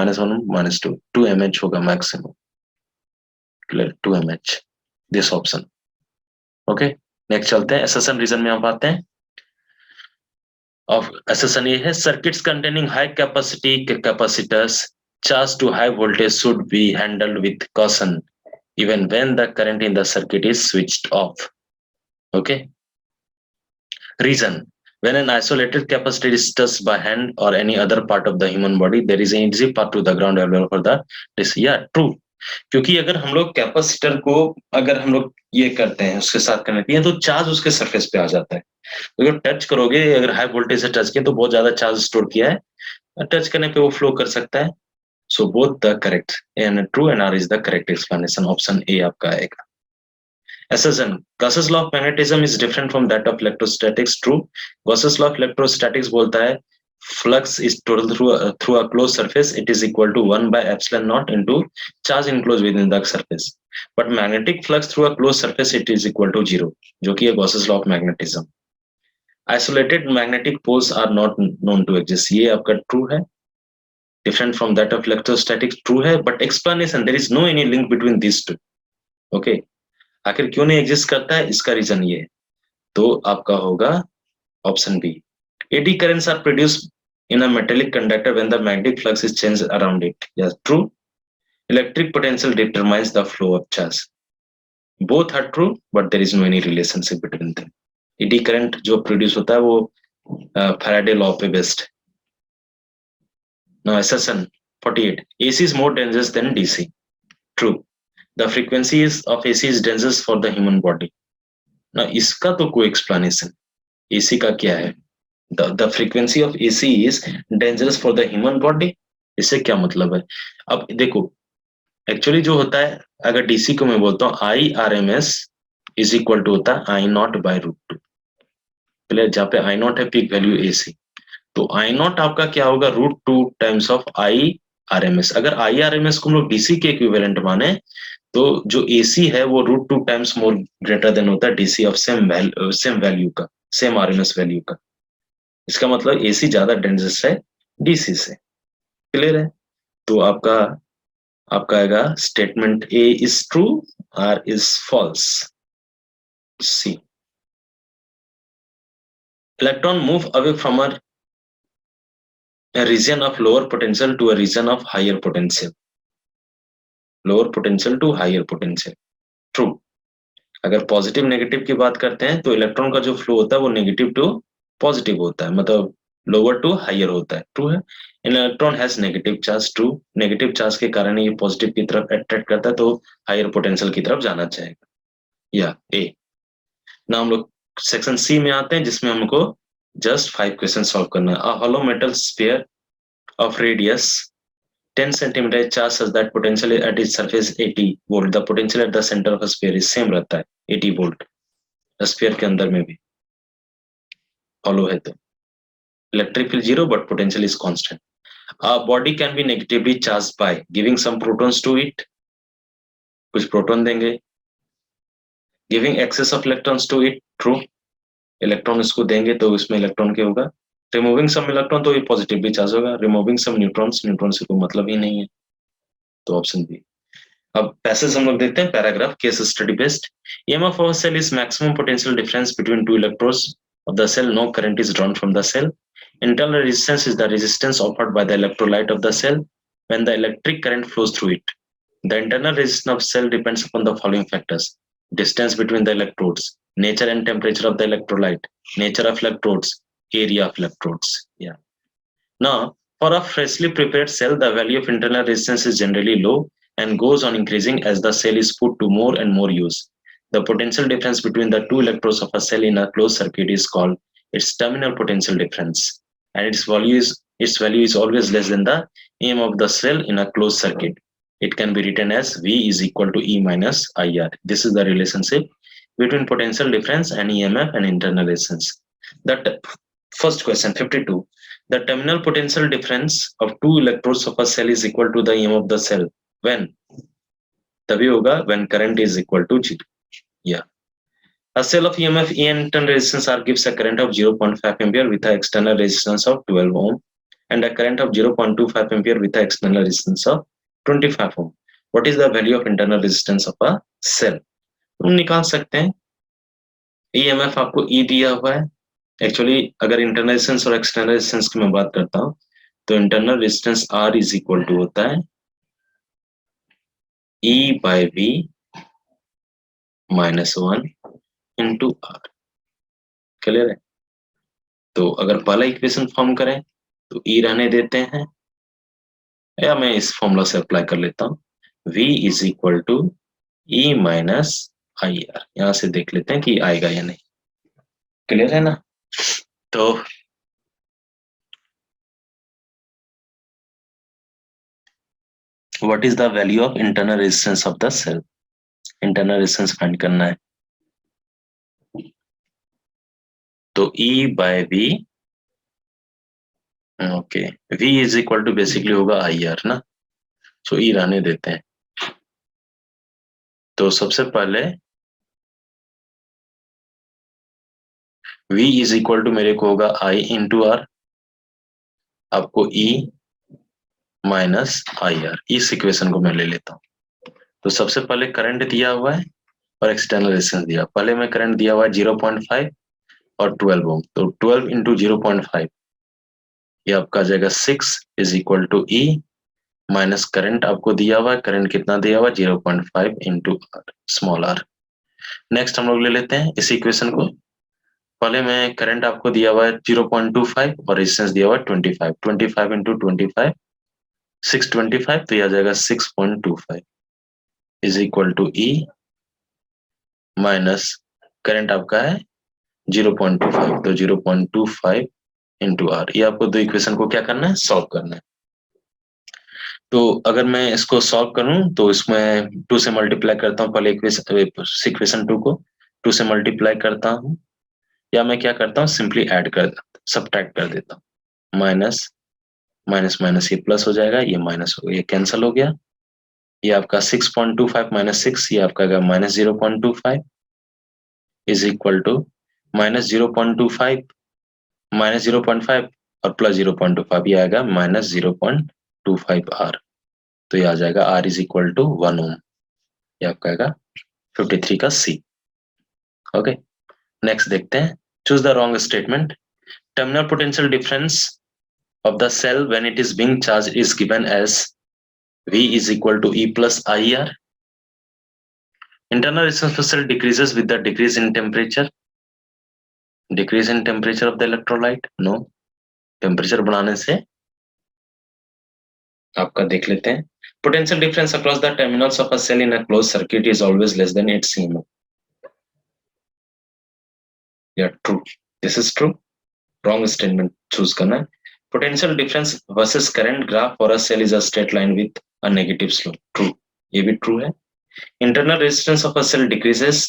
-2, 2 mH होगा maximum. Clear? 2 mH, this option. Okay, next चलते हैं। एसेसन रीजन में हम आते हैं। ऑफ एसेसन ये है, circuits containing high capacity capacitors charge to high voltage should be handled with caution even when the current in the circuit is switched off. Okay, reason, when an isolated capacitor is touched by hand or any other part of the human body, there is an easy path to the ground available for the this, yeah true। क्योंकि अगर हम लोग capacitor को अगर हम लोग ये करते हैं, उसके साथ कनेक्ट किए तो चार्ज उसके सरफेस पे आ जाता है। तो अगर टच करोगे, अगर हाई वोल्टेज से टच किया तो बहुत ज्यादा चार्ज स्टोर किया है, टच करने पे वो फ्लो कर सकता है, So both the correct and true and R is the correct explanation. Option A आपका आएगा. Assertion. Gauss's law of magnetism is different from that of electrostatics. True. Gauss's law of electrostatics बोलता है flux is total through a closed surface. It is equal to 1 by epsilon naught into charge enclosed within the surface. But magnetic flux through a closed surface, it is equal to 0, जो कि है Gauss's law of magnetism. Isolated magnetic poles are not known to exist. ये आपका true है. Different from that of electrostatics, true है. But explanation, there is no any link between these two. Okay. आखिर क्यों नहीं एग्जिस्ट करता है, इसका रीजन ये है. तो आपका होगा option B. Eddy currents are produced in a metallic conductor when the magnetic flux is changed around it. Yes, true. Electric potential determines the flow of charge. Both are true, but there is no any relationship between them. Eddy current जो produce होता है वो Faraday law पे based. Now assertion 48. AC is more dangerous than DC. True. The frequency of AC is dangerous for the human body. Now इसका तो कोई explanation. AC का क्या है? The frequency of AC is dangerous for the human body. इससे क्या मतलब है? अब देखो, एक्चुअली जो होता है, अगर DC को मैं बोलता हूँ IRMS इज इक्वल टू होता है I0 by √2. पहले जहाँ पे I0 है पीक वैल्यू AC, तो I0 आपका क्या होगा √2 टाइम्स ऑफ IRMS. अगर IRMS को हम लोग DC के इक्विवेलेंट माने तो जो AC है वो √2 टाइम्स मोर ग्रेटर देन होता है DC ऑफ सेम वैल्यू का, सेम RMS वैल्यू का. इसका मतलब AC ज्यादा डेंजरस है DC से. क्लियर है? तो आपका आएगा statement A is true, R is false. C. Electron move away from a region of lower potential to a region of higher potential. Lower potential to higher potential. True. अगर positive negative की बात करते हैं तो electron का जो flow होता है वो नेगेटिव टू पॉजिटिव होता है, मतलब लोअर टू हायर होता है. ट्रू है. An electron has negative charge. True. Negative charge के कारण ये पॉजिटिव की तरफ अट्रैक्ट करता है, तो हायर पोटेंशियल की तरफ जाना चाहेगा. या ए. ना हम लोग सेक्शन सी में आते हैं जिसमें हमको जस्ट 5 क्वेश्चन सॉल्व करना है. A hollow metal sphere of radius 10 centimeter is charged such that potential at its surface 80 volt. The potential at the center of a sphere is same रहता है 80 volt. Sphere के अंदर में भी hollow है तो electric field 0 but potential is constant. A body can be negatively charged by giving some protons to it. कुछ proton देंगे. Giving excess of electrons to it. True. Electron इसको देंगे तो इसमें इलेक्ट्रॉन क्या होगा. रिमूविंग सम इलेक्ट्रॉन तो ये पॉजिटिवली चार्ज होगा. रिमूविंग सम न्यूट्रॉन्स, न्यूट्रॉन से कोई मतलब ही नहीं है, तो ऑप्शन बी. अब पैसेज हम लोग देखते हैं. Paragraph case study based. EMF of a cell is maximum potential difference between two electrodes of the cell. No current is drawn from the cell. Internal resistance is the resistance offered by the electrolyte of the cell when the electric current flows through it. The internal resistance of cell depends upon the following factors: distance between the electrodes, nature and temperature of the electrolyte, nature of electrodes, area of electrodes. Yeah. Now, for a freshly prepared cell, the value of internal resistance is generally low and goes on increasing as the cell is put to more and more use. The potential difference between the two electrodes of a cell in a closed circuit is called its terminal potential difference, and its value is always less than the EM of the cell in a closed circuit. It can be written as V is equal to E minus IR. This is the relationship between potential difference and EMF and internal resistance. That first question 52. The terminal potential difference of two electrodes of a cell is equal to the EM of the cell when तभी होगा when current is equal to 0. Yeah. A cell of EMF E and internal resistance R gives a current of 0.5 ampere with an external resistance of 12 ohm and a current of 0.25 ampere with an external resistance of 25 ohm. What is the value of internal resistance of a cell? हम निकाल सकते हैं. EMF आपको E दिया हुआ है. Actually अगर internal resistance और एक्सटर्नल रेजिस्टेंस की मैं बात करता हूं तो internal resistance R is equal to होता है E by V minus 1 into R. Clear है? तो अगर पहला इक्वेशन फॉर्म करें तो E रहने देते हैं, या मैं इस फॉर्मूला से अप्लाई कर लेता हूं. V is equal to E minus IR. यहां से देख लेते हैं कि आएगा या नहीं. क्लियर है ना? तो what is the value of internal resistance of the cell, internal resistance find करना है। तो E by V, okay, V is equal to basically होगा IR ना, सो E रहने देते हैं। तो सबसे पहले V इज इक्वल टू मेरे को होगा I इंटू R, आपको E माइनस IR, इस इक्वेशन को मैं ले लेता हूँ। तो सबसे पहले करंट दिया हुआ है और एक्सटर्नल रेजिस्टेंस दिया, पहले में करंट दिया हुआ है 0.5 और 12 ओम, तो 12 इंटू 0.5 ये आपका आ जाएगा 6 is equal to E minus current आपको दिया हुआ है, करंट कितना दिया हुआ है 0.5 into R, small r। Next हम लोग ले लेते हैं इस इक्वेशन को, पहले में करंट आपको दिया हुआ है 0.25 और रेजिस्टेंस दिया हुआ है 25, 25 इंटू 25 625, तो ये आ जाएगा 6.25 is equal to E minus current आपका है 0.25, तो 0.25 इंटू R। ये आपको दो इक्वेशन को क्या करना है, सॉल्व करना है। तो अगर मैं इसको सॉल्व करूं तो इसमें 2 से मल्टीप्लाई करता हूं, पहले इक्वेशन 2 को 2 से मल्टीप्लाई करता हूं, या मैं क्या करता हूं सिंपली ऐड कर देता हूं, सब्ट्रैक्ट कर देता हूं, माइनस माइनस माइनस ये प्लस हो जाएगा, ये माइनस हो गया, ये कैंसिल हो गया, ये आपका 6.25 माइनस 6, ये आपका minus 0.25 is equal to minus 0.25 minus 0.5 और प्लस 0.25, ये आएगा माइनस 0.25 R, तो ये आ जाएगा R इज इक्वल टू 1 ओम, ये आपका आएगा 53 का C। ओके, नेक्स्ट देखते हैं, choose the wrong statement. Terminal potential difference of the cell when it is being charged is given as V is equal to E plus IR. Internal resistance of cell decreases with the decrease in temperature. Decrease in temperature of the electrolyte? No. Temperature बढ़ाने से आपका देख लेते हैं, potential difference across the terminals of a cell in a closed circuit is always less than its CMO. Yeah, true. This is true. Wrong statement choose करना है। Potential difference versus current graph for a cell is a straight line with a negative slope. True. ये भी true है। Internal resistance of a cell decreases.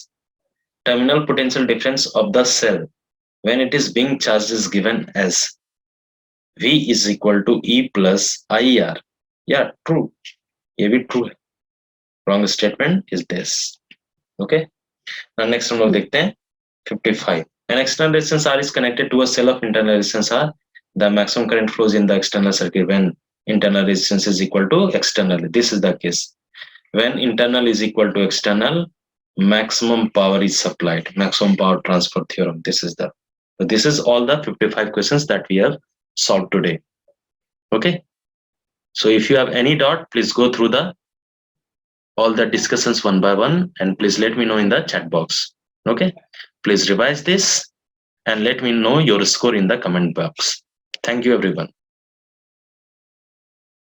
Terminal potential difference of the cell when it is being charged is given as V is equal to E plus IR. Yeah, true. ये भी true है। Wrong statement is this. Okay. Now next हम लोग देखते हैं 55. An external resistance R is connected to a cell of internal resistance R. The maximum current flows in the external circuit when internal resistance is equal to external. This is the case. When internal is equal to external, maximum power is supplied. Maximum power transfer theorem. This is all the 55 questions that we have solved today. Okay. So if you have any doubt, please go through all the discussions one by one, and please let me know in the chat box. Okay. Please revise this and let me know your score in the comment box. Thank you, everyone.